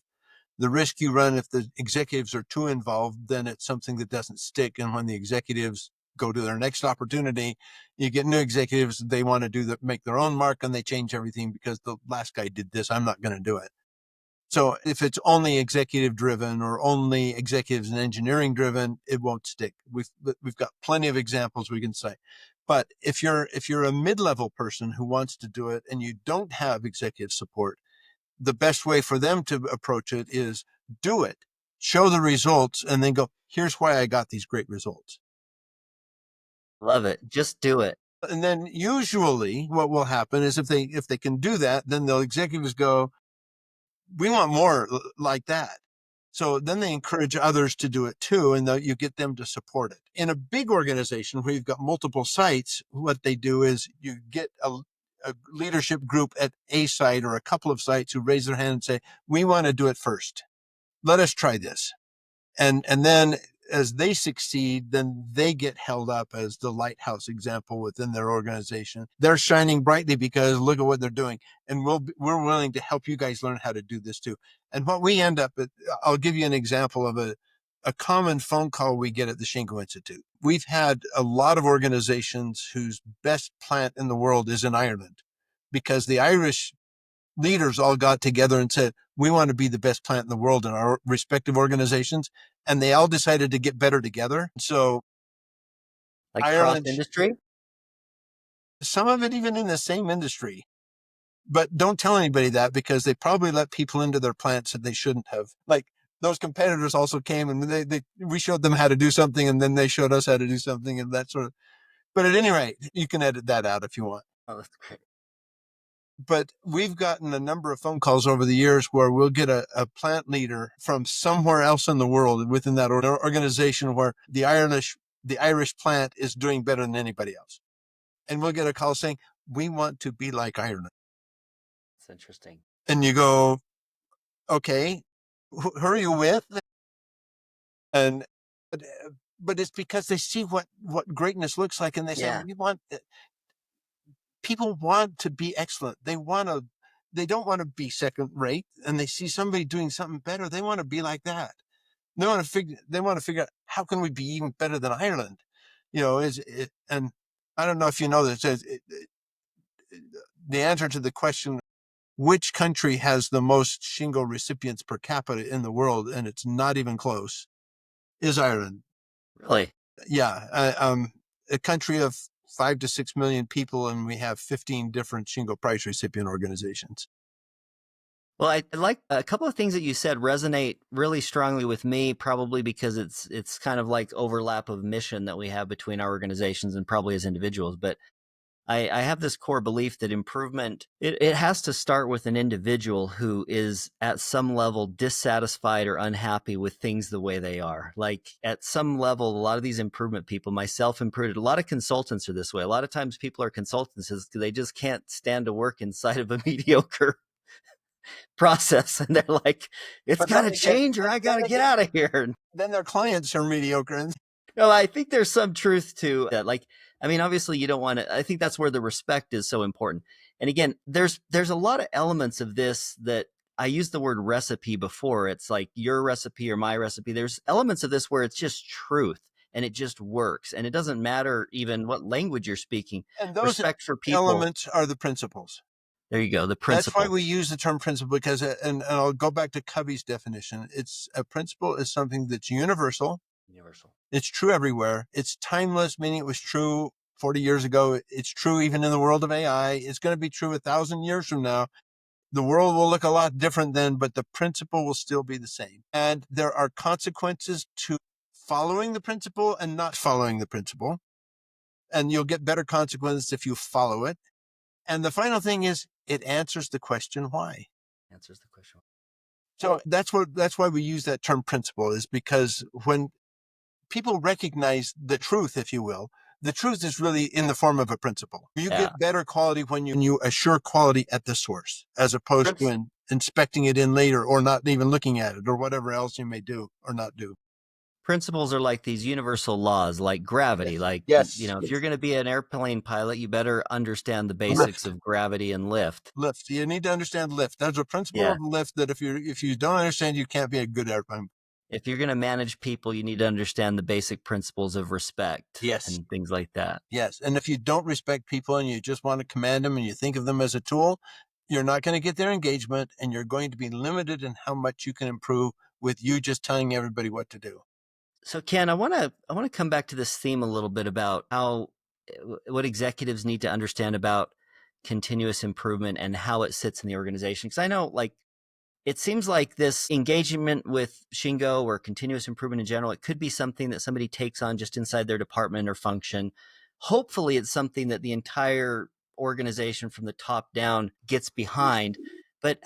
The risk you run if the executives are too involved, then it's something that doesn't stick. And when the executives go to their next opportunity, you get new executives, they want to make their own mark, and they change everything because the last guy did this. I'm not going to do it. So if it's only executive driven or only executives and engineering driven, it won't stick. We've got plenty of examples we can say. But if you're a mid-level person who wants to do it and you don't have executive support, the best way for them to approach it is do it, show the results, and then go, here's why I got these great results. Love it. Just do it. And then usually what will happen is if they can do that, then the executives go, we want more like that. So then they encourage others to do it too, and you get them to support it. In a big organization where you've got multiple sites, what they do is you get a leadership group at a site or a couple of sites who raise their hand and say, we want to do it first. Let us try this. And then as they succeed, then they get held up as the lighthouse example within their organization. They're shining brightly because look at what they're doing, and we're willing to help you guys learn how to do this too. And what we end up at, I'll give you an example of a common phone call we get at the Shingo Institute. We've had a lot of organizations whose best plant in the world is in Ireland because the Irish leaders all got together and said, we want to be the best plant in the world in our respective organizations. And they all decided to get better together. So Like cross Ireland, industry? some of it even in the same industry, but don't tell anybody that because they probably let people into their plants that they shouldn't have. Like those competitors also came and we showed them how to do something and then they showed us how to do something and that sort of, but at any rate, you can edit that out if you want. Oh, that's great. But we've gotten a number of phone calls over the years where we'll get a plant leader from somewhere else in the world within that organization where the Irish plant is doing better than anybody else. And we'll get a call saying, we want to be like Ireland. That's interesting. And you go, okay, who are you with? And, but, but it's because they see what greatness looks like. And they say, Yeah. people want to be excellent. They don't want to be second rate, and they see somebody doing something better. They want to be like that. They want to figure out how can we be even better than Ireland, is it, and I don't know if you know this, the answer to the question, which country has the most Shingo recipients per capita in the world, and it's not even close, is Ireland. Really? Yeah. A country of 5 to 6 million people, and we have 15 different Shingo Prize recipient organizations. Well, I like a couple of things that you said resonate really strongly with me, probably because it's kind of like overlap of mission that we have between our organizations and probably as individuals. But I have this core belief that improvement, it has to start with an individual who is at some level dissatisfied or unhappy with things the way they are. Like at some level, a lot of these improvement people, myself included, a lot of consultants are this way. A lot of times people are consultants because they just can't stand to work inside of a mediocre process. And they're like, it's But got then to they get change or I got then to they get get out of here. then their clients are mediocre. And No, I think there's some truth to that. Like, I mean, obviously you don't want to, I think that's where the respect is so important. And again, there's a lot of elements of this that I used the word recipe before. It's like your recipe or my recipe. There's elements of this where it's just truth and it just works. And it doesn't matter even what language you're speaking. and those Respect for people. elements are the principles. There you go. The That's why principle. we use the term principle because, and I'll go back to Covey's definition. It's a principle is something that's universal. Universal. It's true everywhere. It's timeless, meaning it was true 40 years ago. It's true even in the world of AI. It's going to be true 1,000 years from now. The world will look a lot different then, but the principle will still be the same. And there are consequences to following the principle and not following the principle. and you'll get better consequences if you follow it. And the final thing is it answers the question why. Answers the question. So that's why we use that term principle, is because when people recognize the truth, if you will, the truth is really in the form of a principle. You Yeah. get better quality when you assure quality at the source, as opposed to inspecting it in later or not even looking at it or whatever else you may do or not do. Principles are like these universal laws, like gravity. Yes. Like, Yes. if you're going to be an airplane pilot, you better understand the basics Lift. of gravity and lift. Lift. You need to understand lift. There's a principle Yeah. of lift that if you don't understand, you can't be a good airplane. If you're going to manage people, you need to understand the basic principles of respect Yes. and things like that. Yes. And if you don't respect people and you just want to command them and you think of them as a tool, you're not going to get their engagement, and you're going to be limited in how much you can improve with you just telling everybody what to do. So Ken, I want to come back to this theme a little bit about how what executives need to understand about continuous improvement and how it sits in the organization, because I know, like, it seems like this engagement with Shingo or continuous improvement in general, it could be something that somebody takes on just inside their department or function. Hopefully it's something that the entire organization from the top down gets behind. But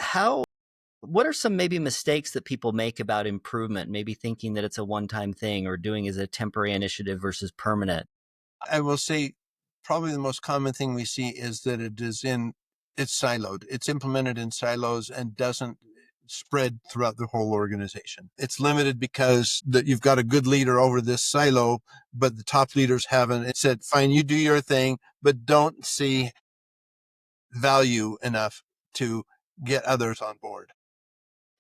what are some maybe mistakes that people make about improvement, maybe thinking that it's a one-time thing or doing as a temporary initiative versus permanent? I will say probably the most common thing we see is that it's siloed. It's implemented in silos and doesn't spread throughout the whole organization. It's limited because that you've got a good leader over this silo, but the top leaders haven't. It said, fine, you do your thing, but don't see value enough to get others on board.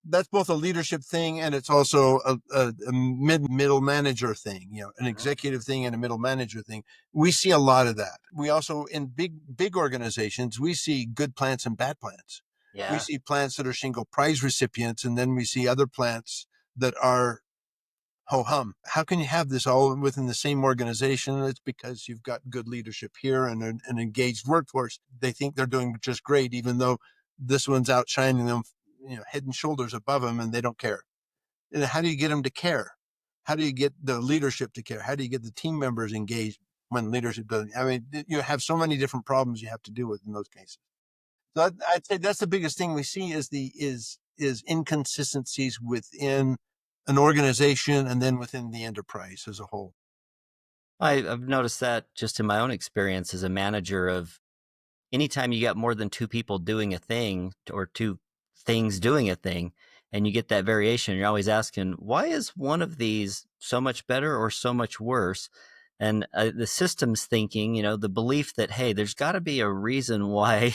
That's both a leadership thing and it's also a middle manager thing, an executive thing and a middle manager thing. We see a lot of that. We also, in big organizations, we see good plants and bad plants. We Yeah. see plants that are Shingo Prize recipients, and then we see other plants that are ho hum. How can you have this all within the same organization? It's because you've got good leadership here and an engaged workforce. They think they're doing just great, even though this one's outshining them, head and shoulders above them, and they don't care. And how do you get them to care? How do you get the leadership to care? How do you get the team members engaged when leadership doesn't? I mean, you have so many different problems you have to deal with in those cases. So I'd say that's the biggest thing we see is inconsistencies within an organization and then within the enterprise as a whole. I've noticed that just in my own experience as a manager of anytime you got more than two people doing a thing or two things doing a thing, and you get that variation, you're always asking, why is one of these so much better or so much worse? And the systems thinking, the belief that, hey, there's got to be a reason why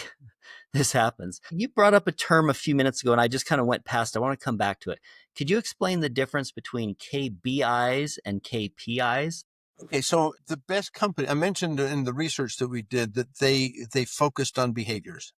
this happens. You brought up a term a few minutes ago, and I just kind of went past. I want to come back to it. Could you explain the difference between KBIs and KPIs? Okay, so the best company I mentioned in the research that we did that they focused on behaviors.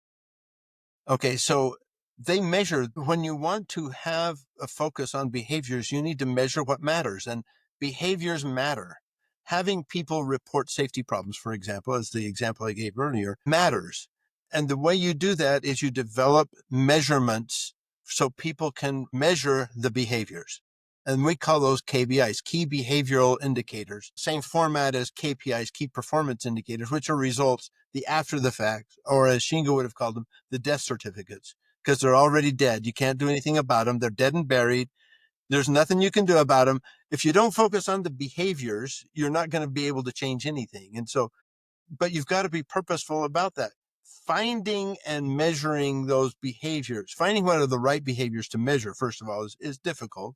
Okay, so they measure when you want to have a focus on behaviors, you need to measure what matters, and behaviors matter. Having people report safety problems, for example, as the example I gave earlier, matters. And the way you do that is you develop measurements so people can measure the behaviors. And we call those KBIs, key behavioral indicators, same format as KPIs, key performance indicators, which are results, the after the fact, or as Shingo would have called them, the death certificates, because they're already dead. You can't do anything about them. They're dead and buried. There's nothing you can do about them. If you don't focus on the behaviors, you're not going to be able to change anything. And so, but you've got to be purposeful about that. Finding and measuring those behaviors, finding what are the right behaviors to measure, first of all, is difficult.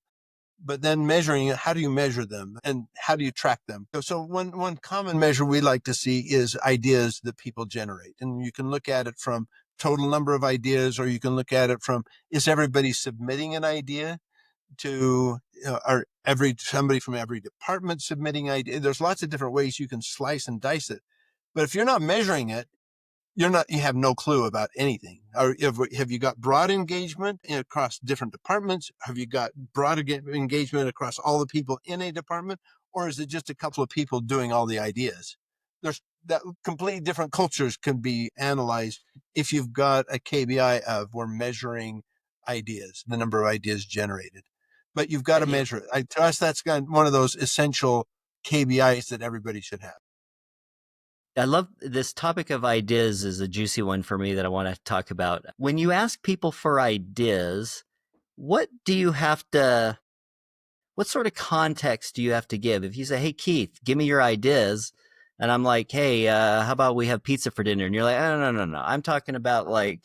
But then measuring it, how do you measure them and how do you track them? So one common measure we like to see is ideas that people generate. And you can look at it from total number of ideas, or you can look at it from, is everybody submitting an idea to, are somebody from every department submitting idea? There's lots of different ways you can slice and dice it. But if you're not measuring it, you have no clue about anything. Or have you got broad engagement across different departments? Have you got broad engagement across all the people in a department? Or is it just a couple of people doing all the ideas? There's that completely different cultures can be analyzed if you've got a KBI of we're measuring ideas, the number of ideas generated. But you've got to measure it. To us, that's one of those essential KBIs that everybody should have. I love this topic of ideas is a juicy one for me that I want to talk about. When you ask people for ideas, what do you have to what sort of context do you have to give? If you say, "Hey Keith, give me your ideas," and I'm like, "Hey, how about we have pizza for dinner?" and you're like, "Oh, no, no, no, no. I'm talking about like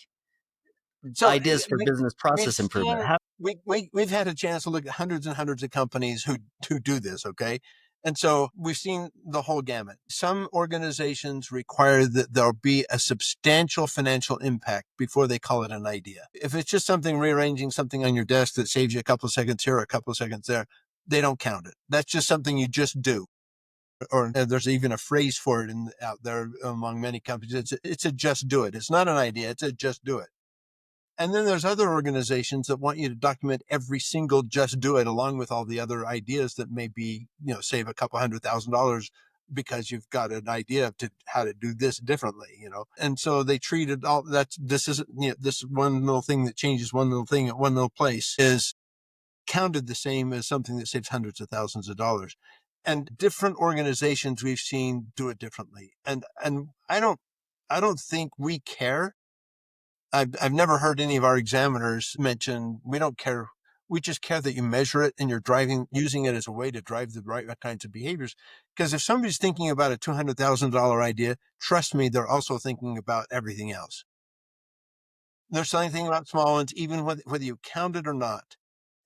So ideas for business we've process improvement." seen we've had a chance to look at hundreds and hundreds of companies who do this, okay? And so we've seen the whole gamut. Some organizations require that there'll be a substantial financial impact before they call it an idea. If it's just something rearranging something on your desk that saves you a couple of seconds here or a couple of seconds there, they don't count it. That's just something you just do. Or there's even a phrase for it out there among many companies. It's a just do it. It's not an idea. It's a just do it. And then there's other organizations that want you to document every single just do it along with all the other ideas that may be, save a couple $100,000 because you've got an idea to how to do this differently. And so they treat it all this is this one little thing that changes one little thing at one little place is counted the same as something that saves hundreds of thousands of dollars. And different organizations we've seen do it differently. And I don't think we care. I've never heard any of our examiners mention we don't care. We just care that you measure it and you're using it as a way to drive the right kinds of behaviors. Because if somebody's thinking about a $200,000 idea, trust me, they're also thinking about everything else. There's something about small ones, even whether you count it or not.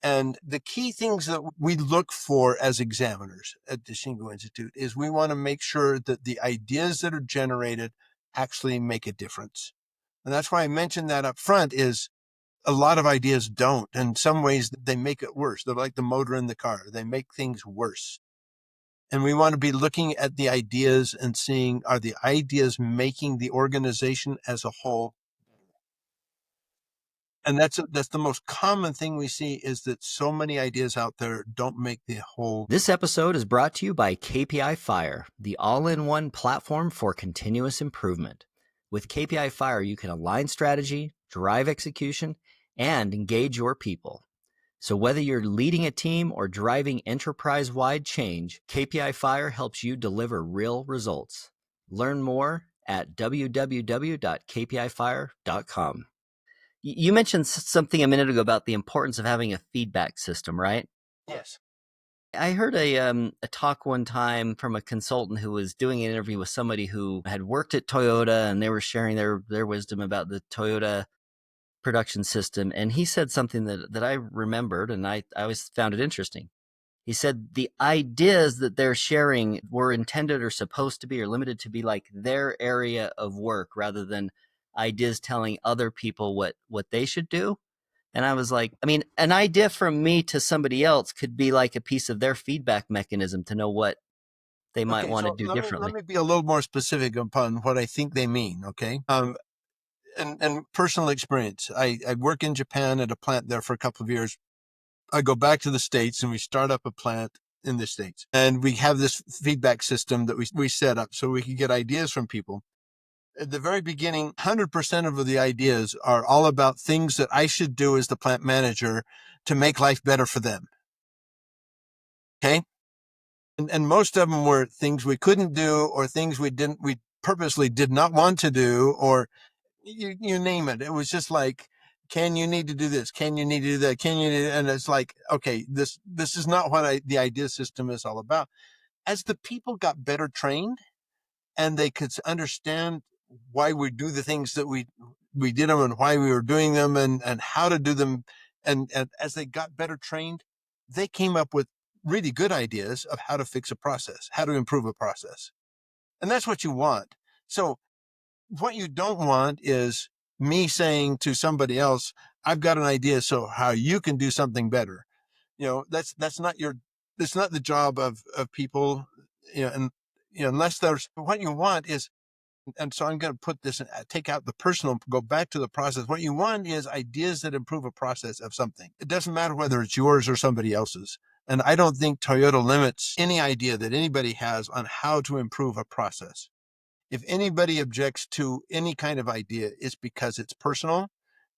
And the key things that we look for as examiners at the Shingo Institute is we want to make sure that the ideas that are generated actually make a difference. And that's why I mentioned that up front is a lot of ideas don't. In some ways, they make it worse. They're like the motor in the car. They make things worse. And we want to be looking at the ideas and seeing, are the ideas making the organization as a whole? And that's the most common thing we see is that so many ideas out there don't make the whole. This episode is brought to you by KPI Fire, the all-in-one platform for continuous improvement. With KPI Fire, you can align strategy, drive execution, and engage your people. So whether you're leading a team or driving enterprise-wide change, KPI Fire helps you deliver real results. Learn more at www.kpifire.com. You mentioned something a minute ago about the importance of having a feedback system, right? Yes. I heard a talk one time from a consultant who was doing an interview with somebody who had worked at Toyota, and they were sharing their wisdom about the Toyota production system. And he said something that I remembered, and I always found it interesting. He said the ideas that they're sharing were intended or supposed to be or limited to be like their area of work rather than ideas telling other people what they should do. And I was like, I mean, an idea from me to somebody else could be like a piece of their feedback mechanism to know what they might Okay, want to so do let differently. me be a little more specific upon what I think they mean. Okay, and personal experience. I work in Japan at a plant there for a couple of years. I go back to the States and we start up a plant in the States, and we have this feedback system that we set up so we can get ideas from people. At the very beginning, 100% of the ideas are all about things that I should do as the plant manager to make life better for them. Okay. And most of them were things we couldn't do or things we purposely did not want to do, or you name it. It was just like, can you need to do this? Can you need to do that? And it's like, okay, this is not what the idea system is all about. As the people got better trained, and they could understand why we do the things that we did them and why we were doing them and how to do them. And as they got better trained, they came up with really good ideas of how to fix a process, how to improve a process. And that's what you want. So what you don't want is me saying to somebody else, I've got an idea. So how you can do something better. That's not that's not the job of people, and unless there's what you want is. And so I'm going to put this, take out the personal, go back to the process. What you want is ideas that improve a process of something. It doesn't matter whether it's yours or somebody else's. And I don't think Toyota limits any idea that anybody has on how to improve a process. If anybody objects to any kind of idea, it's because it's personal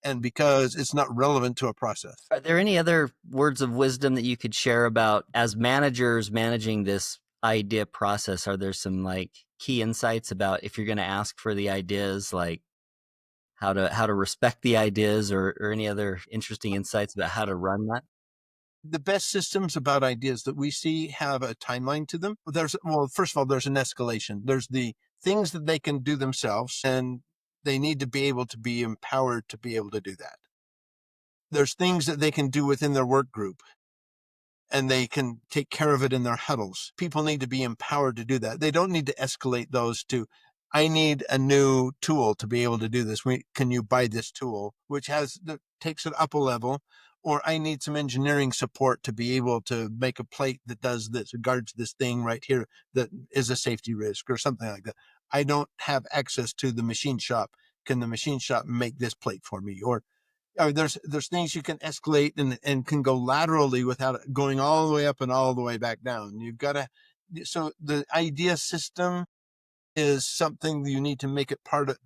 and because it's not relevant to a process. Are there any other words of wisdom that you could share about as managers managing this idea process? Are there some like key insights about if you're going to ask for the ideas, like how to respect the ideas, or any other interesting insights about how to run that? The best systems about ideas that we see have a timeline to them. Well, first of all, there's an escalation. There's the things that they can do themselves, and they need to be able to be empowered to be able to do that. There's things that they can do within their work group, and they can take care of it in their huddles. People need to be empowered to do that. They don't need to escalate those to, I need a new tool to be able to do this. Can you buy this tool, which takes it up a level? Or I need some engineering support to be able to make a plate that does this, guards this thing right here that is a safety risk or something like that. I don't have access to the machine shop. Can the machine shop make this plate for me? Or there's things you can escalate and can go laterally without going all the way up and all the way back down. You've got to, so the idea system is something you need to make it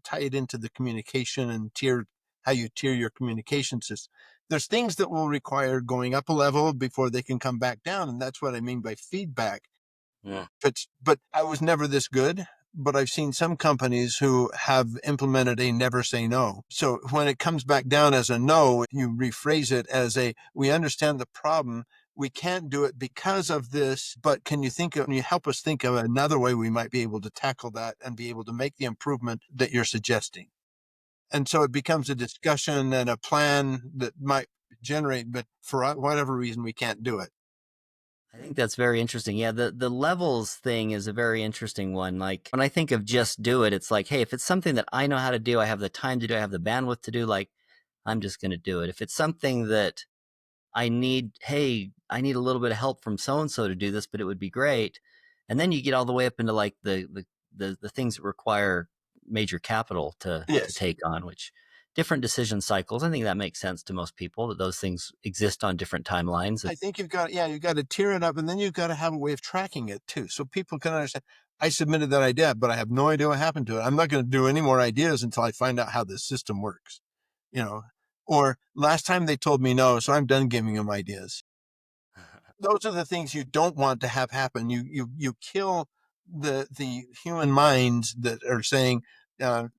tie it into the communication and how you tier your communication system. There's things that will require going up a level before they can come back down. And that's what I mean by feedback. Yeah. But I was never this good. But I've seen some companies who have implemented a never say no. So when it comes back down as a no, you rephrase it as we understand the problem. We can't do it because of this, but can you help us think of another way we might be able to tackle that and be able to make the improvement that you're suggesting? And so it becomes a discussion and a plan that might generate, but for whatever reason, we can't do it. I think that's very interesting. Yeah, the levels thing is a very interesting one. Like when I think of just do it, it's like, hey, if it's something that I know how to do, I have the time to do, I have the bandwidth to do, like I'm just going to do it. If it's something that hey, I need a little bit of help from so and so to do this, but it would be great. And then you get all the way up into like the things that require major capital to Yes. take on, which different decision cycles. I think that makes sense to most people that those things exist on different timelines. I think you've got to tier it up, and then you've got to have a way of tracking it too. So people can understand, I submitted that idea, but I have no idea what happened to it. I'm not going to do any more ideas until I find out how this system works, you know, or last time they told me no, so I'm done giving them ideas. Those are the things you don't want to have happen. You kill the human minds that are saying, uh,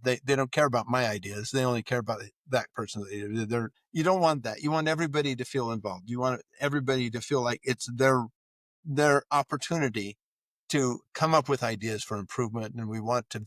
they don't care about my ideas. They only care about that person. You don't want that. You want everybody to feel involved. You want everybody to feel like it's their opportunity to come up with ideas for improvement. And we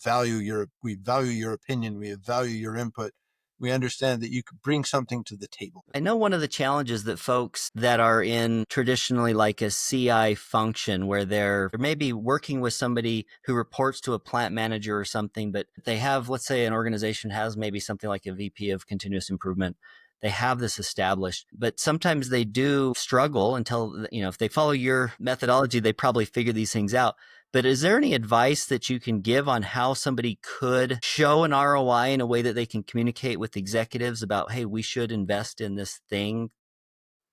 value your opinion. We value your input. We understand that you could bring something to the table. I know one of the challenges that folks that are in traditionally like a CI function where they're maybe working with somebody who reports to a plant manager or something, but they have, let's say an organization has maybe something like a VP of continuous improvement. They have this established, but sometimes they do struggle until, if they follow your methodology, they probably figure these things out. But is there any advice that you can give on how somebody could show an ROI in a way that they can communicate with executives about, hey, we should invest in this thing,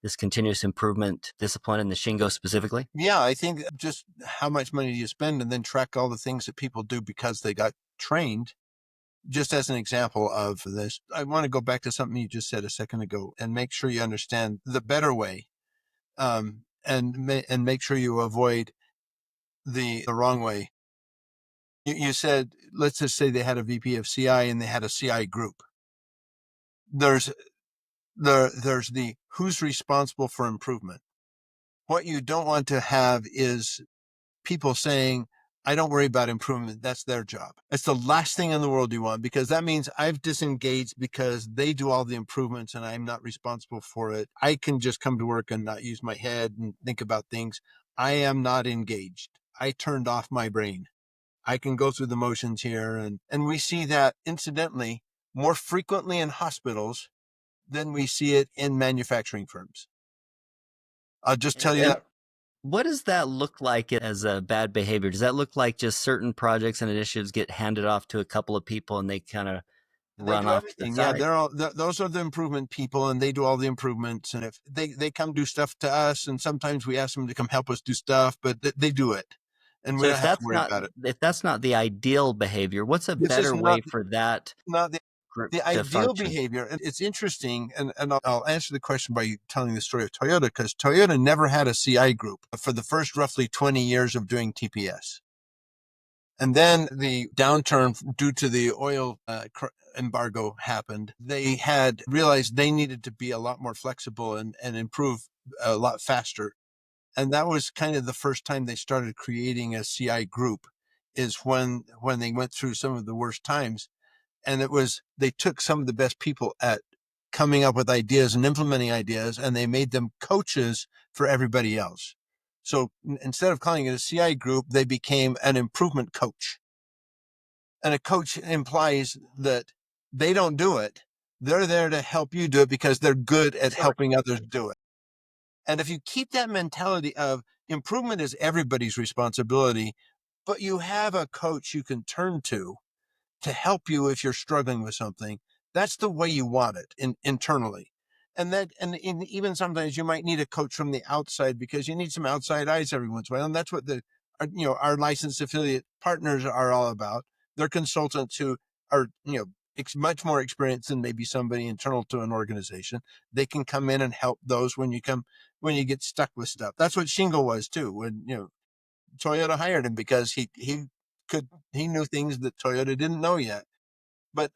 this continuous improvement discipline in the Shingo specifically? Yeah, I think just how much money do you spend and then track all the things that people do because they got trained. Just as an example of this, I want to go back to something you just said a second ago and make sure you understand the better way, and make sure you avoid the wrong way. You said, let's just say they had a VP of CI and they had a CI group. There's the who's responsible for improvement. What you don't want to have is people saying, I don't worry about improvement. That's their job. It's the last thing in the world you want, because that means I've disengaged because they do all the improvements and I'm not responsible for it. I can just come to work and not use my head and think about things. I am not engaged. I turned off my brain. I can go through the motions here. And we see that incidentally more frequently in hospitals than we see it in manufacturing firms. I'll just tell you And that. what does that look like as a bad behavior? Does that look like just certain projects and initiatives get handed off to a couple of people and they kind of They run do off to the everything. Yeah, side? those are the improvement people, and they do all the improvements. And if they come do stuff to us, and sometimes we ask them to come help us do stuff, but they do it, and we So don't have to worry about it. if that's not the ideal behavior, what's a This is better way for that not group the to ideal function? behavior. And it's interesting, and I'll answer the question by telling the story of Toyota, because Toyota never had a CI group for the first roughly 20 years of doing TPS. And then the downturn due to the oil embargo happened. They had realized they needed to be a lot more flexible and improve a lot faster. And that was kind of the first time they started creating a CI group, is when they went through some of the worst times. And it was, they took some of the best people at coming up with ideas and implementing ideas, and they made them coaches for everybody else. So instead of calling it a CI group, they became an improvement coach. And a coach implies that they don't do it. They're there to help you do it because they're good at Sort of. helping others do it. And if you keep that mentality of improvement is everybody's responsibility, but you have a coach you can turn to help you if you're struggling with something, that's the way you want it internally. And even sometimes you might need a coach from the outside because you need some outside eyes every once in a while. And that's what our licensed affiliate partners are all about. They're consultants who are, much more experienced than maybe somebody internal to an organization. They can come in and help those when you get stuck with stuff. That's what Shingo was too. When, Toyota hired him because he knew things that Toyota didn't know yet. But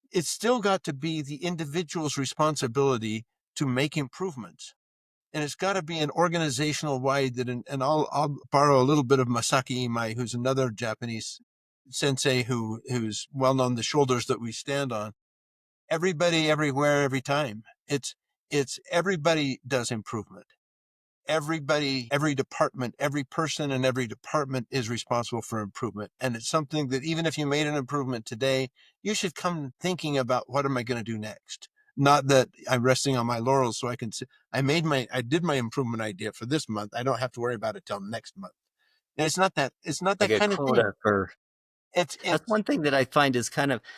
it's still got to be the individual's responsibility to make improvements. And it's got to be an organizational wide and I'll borrow a little bit of Masaki Imai, who's another Japanese sensei who's well known, the shoulders that we stand on. Everybody, everywhere, every time. It's everybody does improvement. Everybody, every department, every person in every department is responsible for improvement. And it's something that even if you made an improvement today, you should come thinking about, what am I going to do next? Not that I'm resting on my laurels so I can say, I did my improvement idea for this month. I don't have to worry about it till next month. And it's not Like that a kind of thing. quota for That's It's one thing that I find is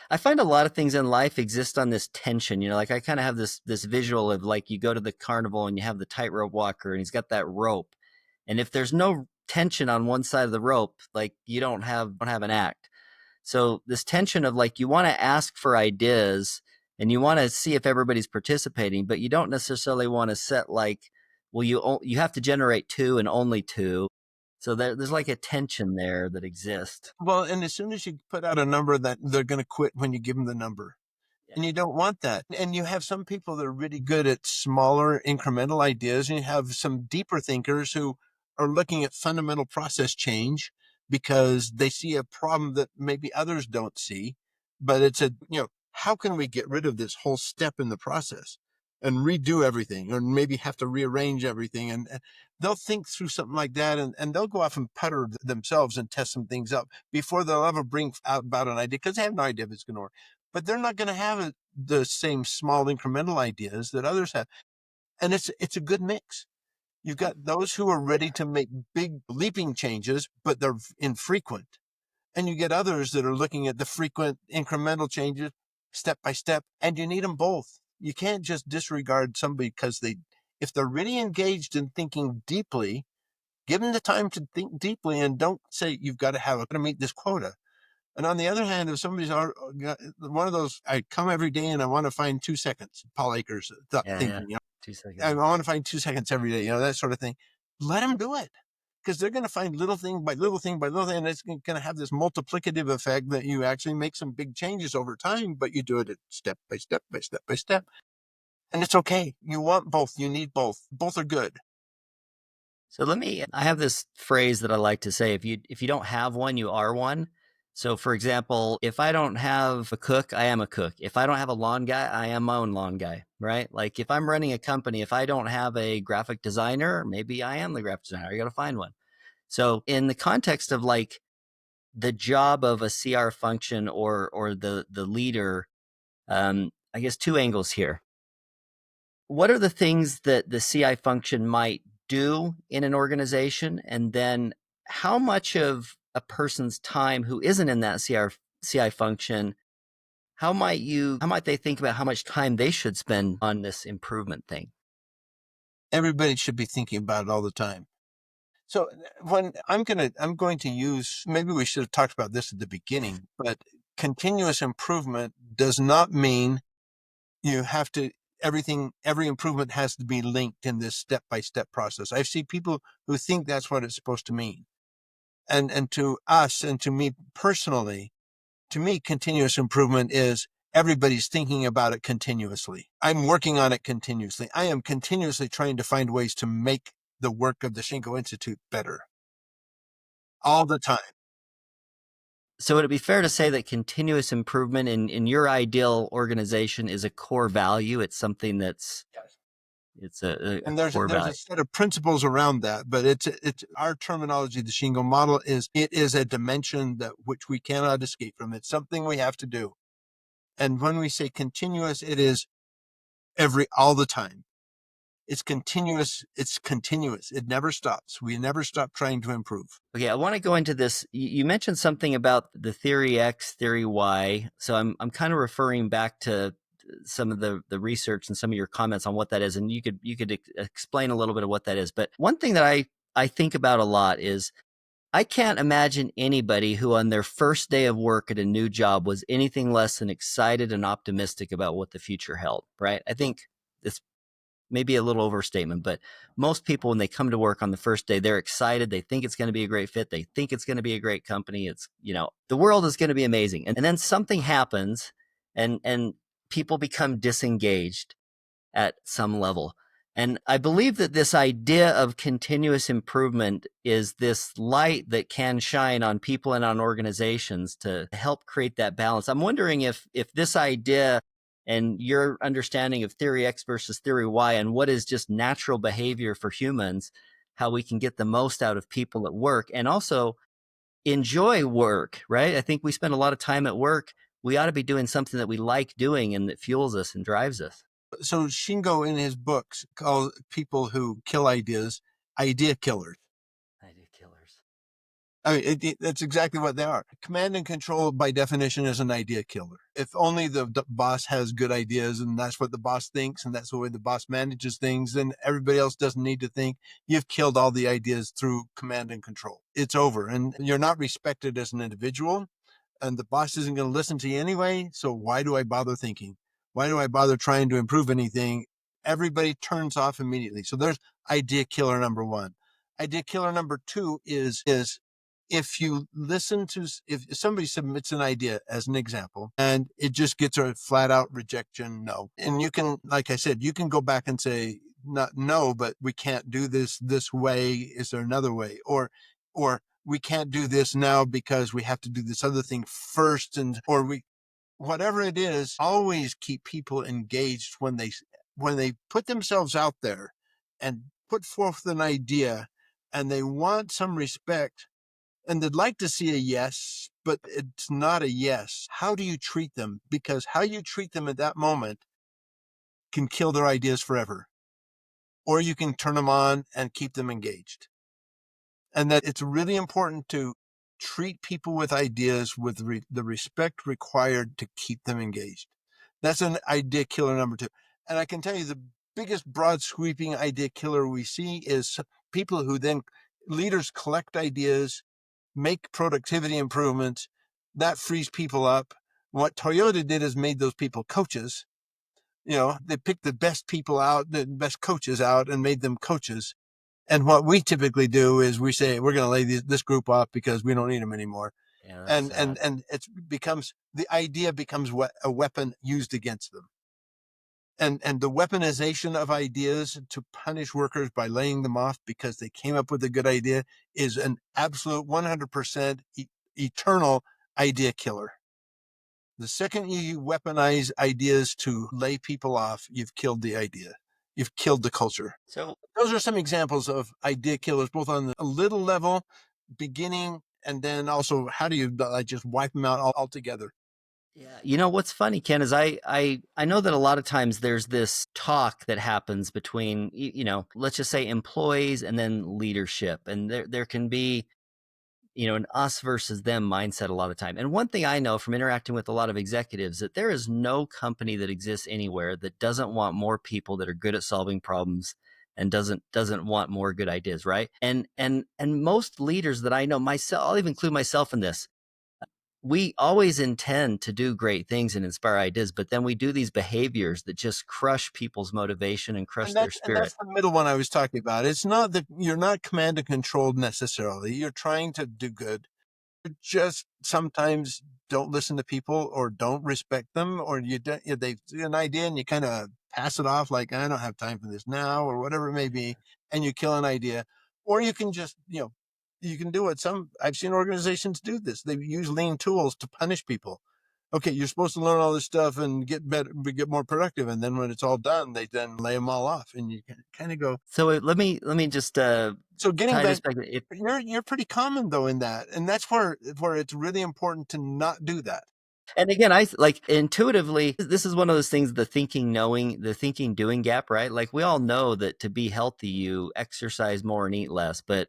I find a lot of things in life exist on this tension, like I kind of have this visual of like you go to the carnival and you have the tightrope walker and he's got that rope. And if there's no tension on one side of the rope, like you don't have an act. So this tension of like you want to ask for ideas and you want to see if everybody's participating, but you don't necessarily want to set like, well, you have to generate two and only two. So there's like a tension there that exists. Well, and as soon as you put out a number, that they're going to quit when you give them the number. And you don't want that. And you have some people that are really good at smaller incremental ideas, and you have some deeper thinkers who are looking at fundamental process change because they see a problem that maybe others don't see. But how can we get rid of this whole step in the process and redo everything, or maybe have to rearrange everything? And they'll think through something like that, and they'll go off and putter themselves and test some things up before they'll ever bring out about an idea, because they have no idea if it's going to work. But they're not going to have the same small incremental ideas that others have. And it's a good mix. You've got those who are ready to make big leaping changes, but they're infrequent. And you get others that are looking at the frequent incremental changes step by step, and you need them both. You can't just disregard somebody because if they're really engaged in thinking deeply, give them the time to think deeply, and don't say you've got to meet this quota. And on the other hand, if somebody's one of those, I come every day and I want to find 2 seconds, Paul Akers Yeah. thinking, 2 seconds. I want to find 2 seconds every day, that sort of thing. Let them do it, because they're going to find little thing by little thing by little thing. And it's going to have this multiplicative effect that you actually make some big changes over time, but you do it step by step by step by step. And it's okay. You want both. You need both. Both are good. So I have this phrase that I like to say, if you don't have one, you are one. So for example, if I don't have a cook, I am a cook. If I don't have a lawn guy, I am my own lawn guy, right? Like if I'm running a company, if I don't have a graphic designer, maybe I am the graphic designer. I got to find one. So in the context of like the job of a CR function or the leader, I guess two angles here. What are the things that the CI function might do in an organization? And then how much of a person's time who isn't in that CI function, how might they think about how much time they should spend on this improvement thing? Everybody should be thinking about it all the time. So when I'm going to use, maybe we should have talked about this at the beginning, but continuous improvement does not mean you have to, every improvement has to be linked in this step by step process. I see people who think that's what it's supposed to mean. And to us and to me personally, to me, continuous improvement is everybody's thinking about it continuously. I'm working on it continuously. I am continuously trying to find ways to make the work of the Shingo Institute better all the time. So would it be fair to say that continuous improvement in your ideal organization is a core value? It's something that's Yes. it's a And core there's value. a set of principles around that, but it's our terminology. The Shingo model is it is a dimension that which we cannot escape from. It's something we have to do. And when we say continuous, it is all the time. It's continuous. It's continuous. It never stops. We never stop trying to improve. Okay, I want to go into this. You mentioned something about the theory X, theory Y. So I'm kind of referring back to some of the research and some of your comments on what that is, and you could explain a little bit of what that is. But one thing that I think about a lot is I can't imagine anybody who on their first day of work at a new job was anything less than excited and optimistic about what the future held, right? I think this maybe a little overstatement, but most people, when they come to work on the first day, they're excited. They think it's going to be a great fit. They think it's going to be a great company. It's, the world is going to be amazing. And then something happens and people become disengaged at some level. And I believe that this idea of continuous improvement is this light that can shine on people and on organizations to help create that balance. I'm wondering if this idea and your understanding of theory X versus theory Y and what is just natural behavior for humans, how we can get the most out of people at work and also enjoy work, right? I think we spend a lot of time at work. We ought to be doing something that we like doing and that fuels us and drives us. So Shingo in his books calls people who kill ideas idea killers. Idea killers. I mean, that's exactly what they are. Command and control, by definition, is an idea killer. If only the boss has good ideas and that's what the boss thinks and that's the way the boss manages things, then everybody else doesn't need to think. You've killed all the ideas through command and control. It's over. And you're not respected as an individual. And the boss isn't going to listen to you anyway. So why do I bother thinking? Why do I bother trying to improve anything? Everybody turns off immediately. So there's idea killer number one. Idea killer number two is if you listen to, if somebody submits an idea as an example and it just gets a flat out rejection, no. And you can, like I said, you can go back and say, not no, but we can't do this way. Is there another way? Or we can't do this now because we have to do this other thing first. And, or whatever it is, always keep people engaged when they put themselves out there and put forth an idea and they want some respect and they'd like to see a yes, but it's not a yes. How do you treat them? Because how you treat them at that moment can kill their ideas forever. Or you can turn them on and keep them engaged. And that it's really important to treat people with ideas with the respect required to keep them engaged. That's an idea killer number two. And I can tell you the biggest broad sweeping idea killer we see is people who then leaders collect ideas, make productivity improvements. That frees people up. What Toyota did is made those people coaches. They picked the best people out, the best coaches out, and made them coaches. And what we typically do is we say we're going to lay this group off because we don't need them anymore. Yeah, that's And sad. the idea becomes a weapon used against them. And the weaponization of ideas to punish workers by laying them off because they came up with a good idea is an absolute 100% eternal idea killer. The second you weaponize ideas to lay people off, you've killed the idea. You've killed the culture. So Those are some examples of idea killers, both on a little level, beginning, and then also how do you just wipe them out altogether? yeah, what's funny, Ken, is I know that a lot of times there's this talk that happens between let's just say employees and then leadership, and there can be an us versus them mindset a lot of time. And one thing I know from interacting with a lot of executives that there is no company that exists anywhere that doesn't want more people that are good at solving problems and doesn't want more good ideas, right? And most leaders that I know, myself, I'll even include myself in this. we always intend to do great things and inspire ideas, but then we do these behaviors that just crush people's motivation and crush their And that's spirit. the middle one I was talking about. It's not that you're not command and controlled necessarily. You're trying to do good. You just sometimes don't listen to people or don't respect them, or they see an idea and you kind of pass it off like I don't have time for this now or whatever it may be, and you kill an idea. Or you can just you can do what some I've seen organizations do this. They use lean tools to punish people. Okay, you're supposed to learn all this stuff and get better, get more productive, and then when it's all done, they then lay them all off, and you kind of go. So let me just So getting tie this back, back. If you're pretty common though in that, and that's where it's really important to not do that. And again, I like intuitively, this is one of those things, the thinking, knowing, the thinking, doing gap, right? Like we all know that to be healthy, you exercise more and eat less. But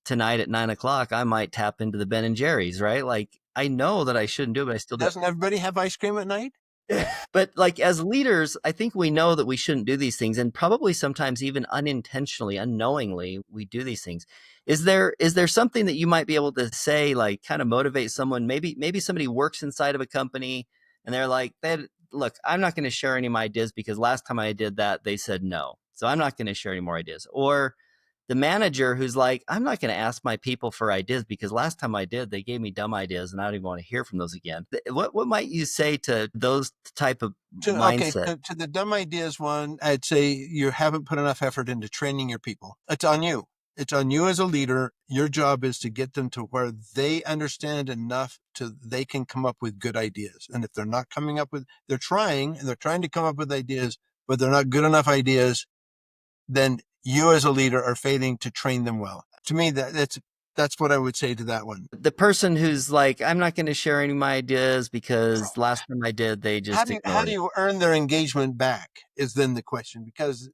tonight at 9 o'clock, I might tap into the Ben and Jerry's, right? Like I know that I shouldn't do it, but I still do it. Doesn't everybody have ice cream at night? But like as leaders, I think we know that we shouldn't do these things, and probably sometimes even unintentionally, unknowingly, we do these things. Is there something that you might be able to say, like kind of motivate someone? Maybe somebody works inside of a company and they're like, look, I'm not going to share any of my ideas because last time I did that, they said no. So I'm not going to share any more ideas. Or the manager who's like, I'm not going to ask my people for ideas because last time I did, they gave me dumb ideas and I don't even want to hear from those again. What might you say to those type of Okay, mindset? to the dumb ideas one, I'd say you haven't put enough effort into training your people. It's on you. It's on you as a leader. Your job is to get them to where they understand enough to they can come up with good ideas. And if they're not coming up with, they're trying and they're trying to come up with ideas, but they're not good enough ideas, then you as a leader are failing to train them well. To me, that's what I would say to that one. The person who's like, I'm not going to share any of my ideas because last time I did, they How just how ignored do it. you earn their engagement back is then the question, because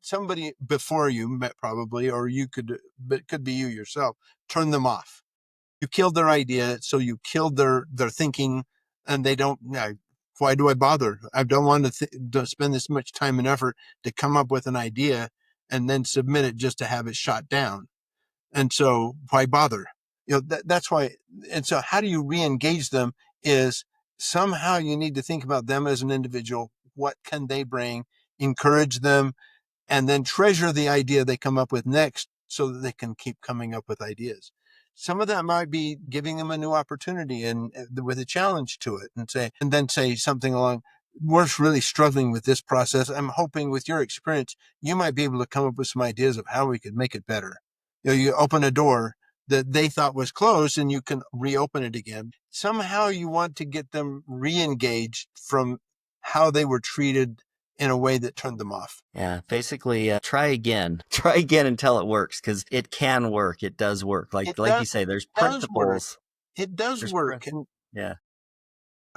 somebody before you met probably, or you could, but it could be you yourself, turn them off. You killed their idea, so you killed their thinking, and they don't. Why do I bother? I don't want to spend this much time and effort to come up with an idea and then submit it just to have it shot down. And so why bother? That's why. And so how do you re-engage them is somehow you need to think about them as an individual. What can they bring? Encourage them and then treasure the idea they come up with next so that they can keep coming up with ideas. Some of that might be giving them a new opportunity and with a challenge to it and then say something along, we're really struggling with this process. I'm hoping with your experience, you might be able to come up with some ideas of how we could make it better. You open a door that they thought was closed and you can reopen it again. Somehow you want to get them re-engaged from how they were treated in a way that turned them off. Yeah, basically, try again. Try again until it works because it can work. It does work. It Like you does say, there's does work. principles. It does There's work. And yeah.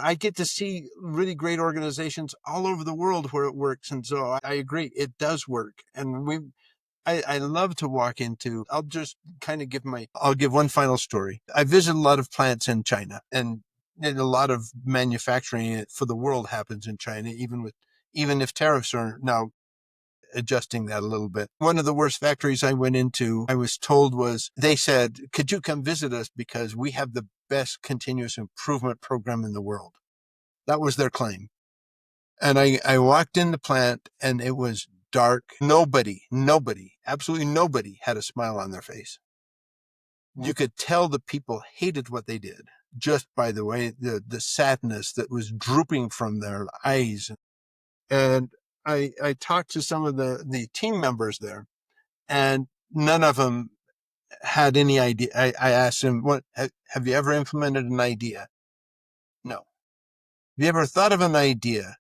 I get to see really great organizations all over the world where it works. And so I agree, it does work. And I love to walk into, I'll just kind of I'll give one final story. I visit a lot of plants in China and a lot of manufacturing for the world happens in China, even if tariffs are now adjusting that a little bit. One of the worst factories I went into, I was told they said, could you come visit us because we have the best continuous improvement program in the world. That was their claim. And I walked in the plant and it was dark. Nobody, absolutely nobody had a smile on their face. You could tell the people hated what they did just by the way, the sadness that was drooping from their eyes. And I talked to some of the team members there and none of them had any idea. I asked them, "What have you ever implemented an idea?" No. Have you ever thought of an idea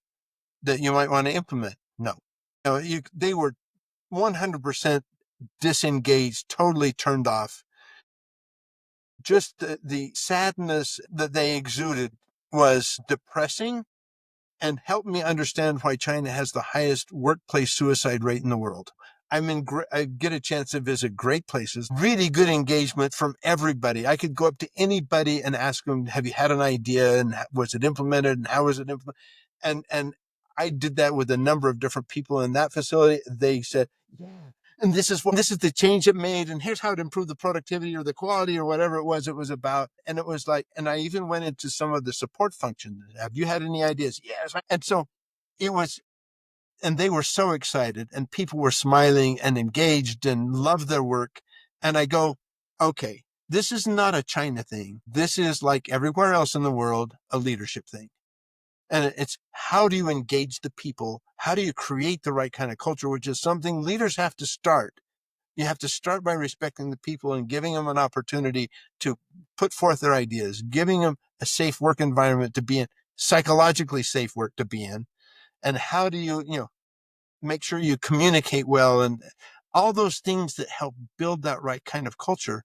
that you might want to implement? No. They were 100% disengaged, totally turned off. Just the sadness that they exuded was depressing and help me understand why China has the highest workplace suicide rate in the world. I get a chance to visit great places, really good engagement from everybody. I could go up to anybody and ask them, have you had an idea and was it implemented and how was it implemented? And I did that with a number of different people in that facility. They said, yeah. and this is the change it made, and here's how it improved the productivity or the quality or whatever it was about. And it was like, and I even went into some of the support functions. Have you had any ideas? Yes. And so it was, and they were so excited, and people were smiling and engaged and loved their work. And I go, okay, this is not a China thing. This is like everywhere else in the world, a leadership thing. And it's how do you engage the people? How do you create the right kind of culture, which is something leaders have to start. You have to start by respecting the people and giving them an opportunity to put forth their ideas, giving them a safe work environment to be in, psychologically safe work to be in. And how do you make sure you communicate well, and all those things that help build that right kind of culture.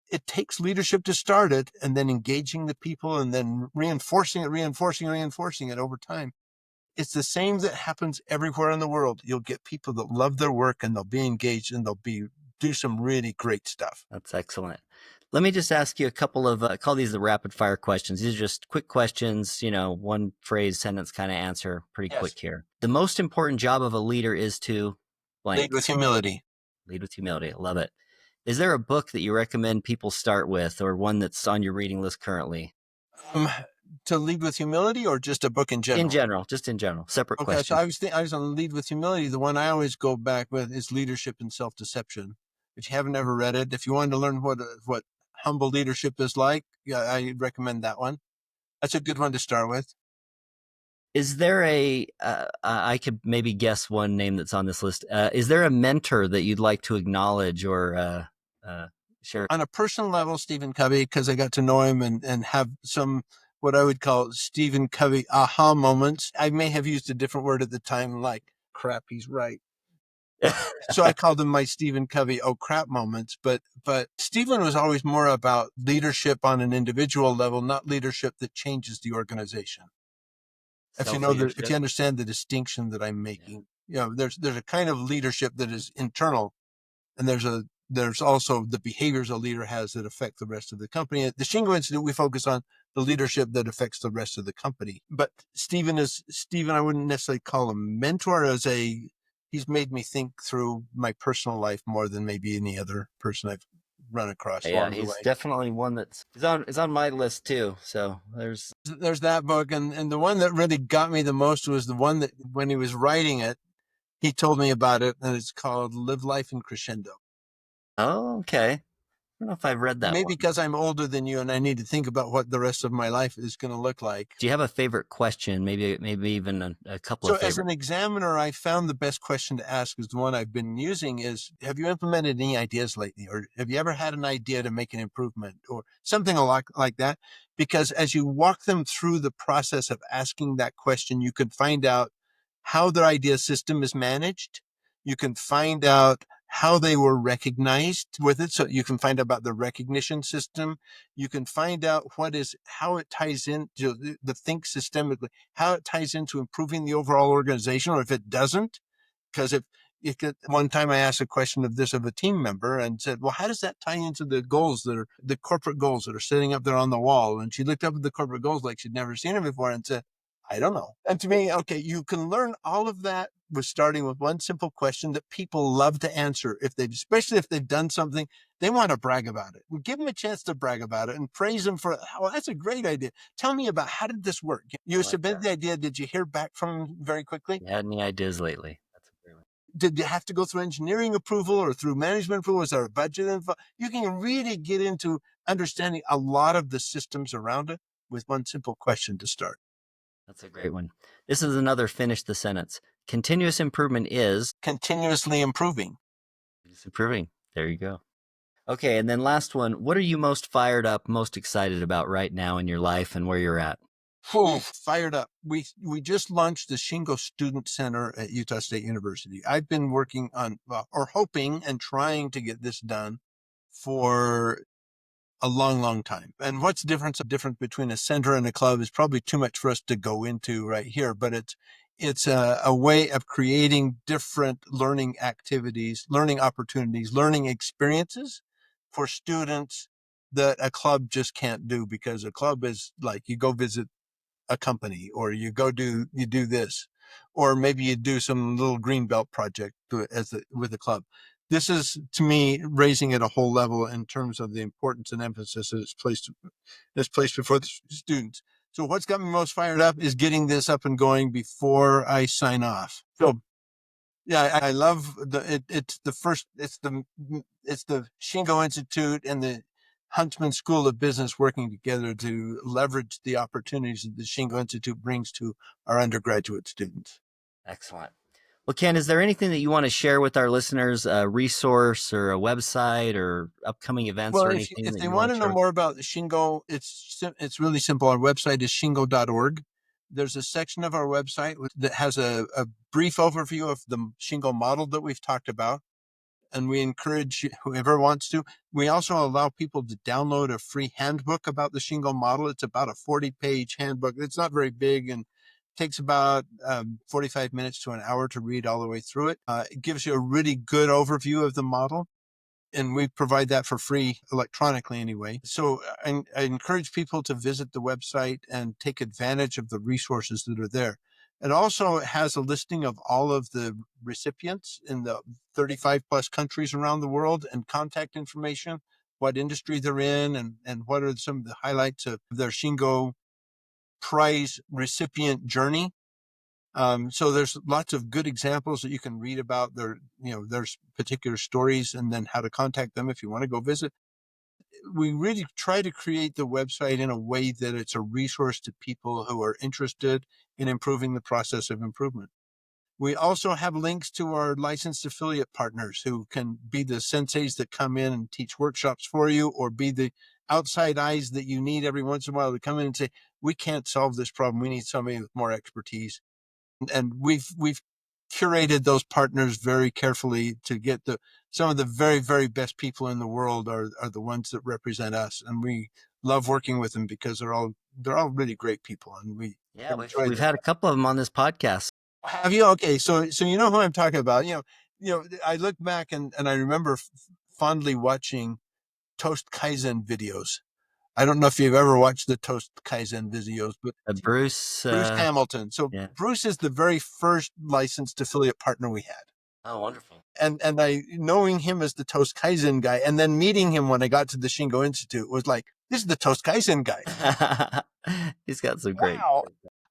It takes leadership to start it, and then engaging the people, and then reinforcing it over time. It's the same that happens everywhere in the world. You'll get people that love their work, and they'll be engaged, and do some really great stuff. That's excellent. Let me just ask you a couple of, call these the rapid fire questions. These are just quick questions, one phrase, sentence kind of answer, pretty Yes. quick here. The most important job of a leader is to Lead blank. with humility. Lead with humility. I love it. Is there a book that you recommend people start with, or one that's on your reading list currently? Um, to lead with humility, or just a book in In general? general, just in general. Separate Okay, so question. I was on lead with humility. The one I always go back with is Leadership and Self-Deception. If you haven't ever read it, if you wanted to learn what humble leadership is like, yeah, I recommend that one. That's a good one to start with. Is there I could maybe guess one name that's on this list. Is there a mentor that you'd like to acknowledge or share? On a personal level, Stephen Covey, because I got to know him and have some what I would call Stephen Covey aha moments. I may have used a different word at the time, like crap, he's right. So I called them my Stephen Covey oh crap moments. But Stephen was always more about leadership on an individual level, not leadership that changes the organization. Self If leadership? you understand the distinction that I'm Yeah. making, there's a kind of leadership that is internal, and there's also the behaviors a leader has that affect the rest of the company. At the Shingo Institute, we focus on the leadership that affects the rest of the company. But Stephen. I wouldn't necessarily call him mentor. He's made me think through my personal life more than maybe any other person I've run across Yeah, along the he's way. definitely one that's is on my list too. So There's that book, and the one that really got me the most was the one that when he was writing it, he told me about it, and it's called Live Life in Crescendo. oh, okay. I don't know if I've read that Maybe one. because I'm older than you and I need to think about what the rest of my life is going to look like. Do you have a favorite question? Maybe even a couple So of as favorite. an examiner, I found the best question to ask is the one I've been using is, have you implemented any ideas lately? Or have you ever had an idea to make an improvement or something like that? Because as you walk them through the process of asking that question, you can find out how their idea system is managed. You can find out how they were recognized with it. So you can find out about the recognition system. You can find out how it ties into the think systemically, how it ties into improving the overall organization, or if it doesn't. Because if one time I asked a question of a team member and said, well, how does that tie into the goals that are the corporate goals that are sitting up there on the wall? And she looked up at the corporate goals like she'd never seen them before and said, I don't know. And to me, okay, you can learn all of that with starting with one simple question that people love to answer. Especially if they've done something, they want to brag about it. We give them a chance to brag about it and praise them for, oh, that's a great idea. Tell me about how did this work? I You like submitted that. the idea. Did you hear back from them very quickly? You had any ideas lately? That's a great one. Did you have to go through engineering approval or through management approval? Was there a budget involved? You can really get into understanding a lot of the systems around it with one simple question to start. That's a great one. This is another finish the sentence. Continuous improvement is Continuously improving. just improving. There you go. Okay, and then last one. What are you most fired up, most excited about right now in your life and where you're at? Whew, fired up. We just launched the Shingo Student Center at Utah State University. I've been working on or hoping and trying to get this done for a long, long time. And what's difference between a center and a club is probably too much for us to go into right here, but it's a way of creating different learning activities, learning opportunities, learning experiences for students that a club just can't do, because a club is like you go visit a company, or you do this, or maybe you do some little green belt project with a club. This is, to me, raising it a whole level in terms of the importance and emphasis that it's placed before the students. So what's got me most fired up is getting this up and going before I sign off. So yeah, I love it's the first, it's the Shingo Institute and the Huntsman School of Business working together to leverage the opportunities that the Shingo Institute brings to our undergraduate students. Excellent. Well, Ken, is there anything that you want to share with our listeners, a resource or a website or upcoming events Well, or anything if that they you want want to to know share? more about Shingo, it's really simple. Our website is shingo.org. There's a section of our website that has a brief overview of the Shingo model that we've talked about, and we encourage whoever wants to. We also allow people to download a free handbook about the Shingo model. It's about a 40-page handbook. It's not very big and takes about 45 minutes to an hour to read all the way through it. It gives you a really good overview of the model, and we provide that for free electronically anyway. So I encourage people to visit the website and take advantage of the resources that are there. It also has a listing of all of the recipients in the 35 plus countries around the world and contact information, what industry they're in, and what are some of the highlights of their Shingo Prize recipient journey. So there's lots of good examples that you can read about their particular stories, and then how to contact them if you want to go visit. We really try to create the website in a way that it's a resource to people who are interested in improving the process of improvement. We also have links to our licensed affiliate partners who can be the senseis that come in and teach workshops for you, or be the outside eyes that you need every once in a while to come in and say, we can't solve this problem. We need somebody with more expertise. And we've curated those partners very carefully to get some of the very, very best people in the world are the ones that represent us, and we love working with them because they're all really great people, and we Yeah, we've enjoy we've them. had a couple of them on this podcast. Have you? Okay, so you know who I'm talking about. I look back and I remember fondly watching Toast Kaizen videos. I don't know if you've ever watched the Toast Kaizen videos, but Bruce, Bruce Hamilton. So yeah. Bruce is the very first licensed affiliate partner we had. Oh, wonderful. And I, knowing him as the Toast Kaizen guy, and then meeting him when I got to the Shingo Institute, was like, this is the Toast Kaizen guy. He's got some great. Wow.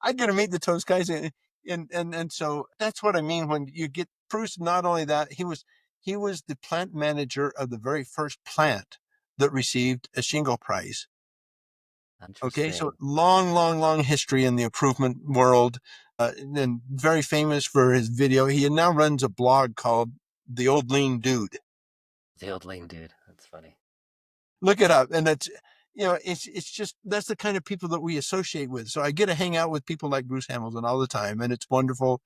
I got to meet the Toast Kaizen. And so that's what I mean when you get Bruce. Not only that, he was the plant manager of the very first plant that received a Shingo Prize. Okay, so Interesting. long, long, long history in the improvement world, and very famous for his video. He now runs a blog called The Old Lean Dude. The old lame dude. That's funny. Look it up, and it's just that's the kind of people that we associate with. So I get to hang out with people like Bruce Hamilton all the time, and it's wonderful.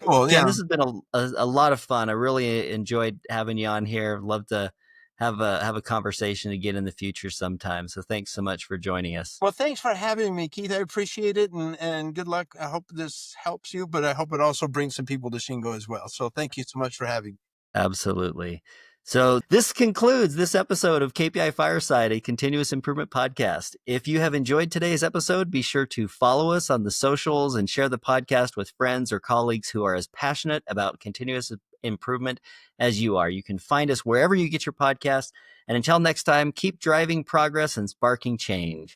Well, Ken, yeah. this has been a lot of fun. I really enjoyed having you on here. Love to have a conversation again in the future sometime. So thanks so much for joining us. Well, thanks for having me, Keith. I appreciate it, and good luck. I hope this helps you, but I hope it also brings some people to Shingo as well. So thank you so much for having me. Absolutely. So this concludes this episode of KPI Fireside, a continuous improvement podcast. If you have enjoyed today's episode, be sure to follow us on the socials and share the podcast with friends or colleagues who are as passionate about continuous improvement as you are. You can find us wherever you get your podcast. And until next time, keep driving progress and sparking change.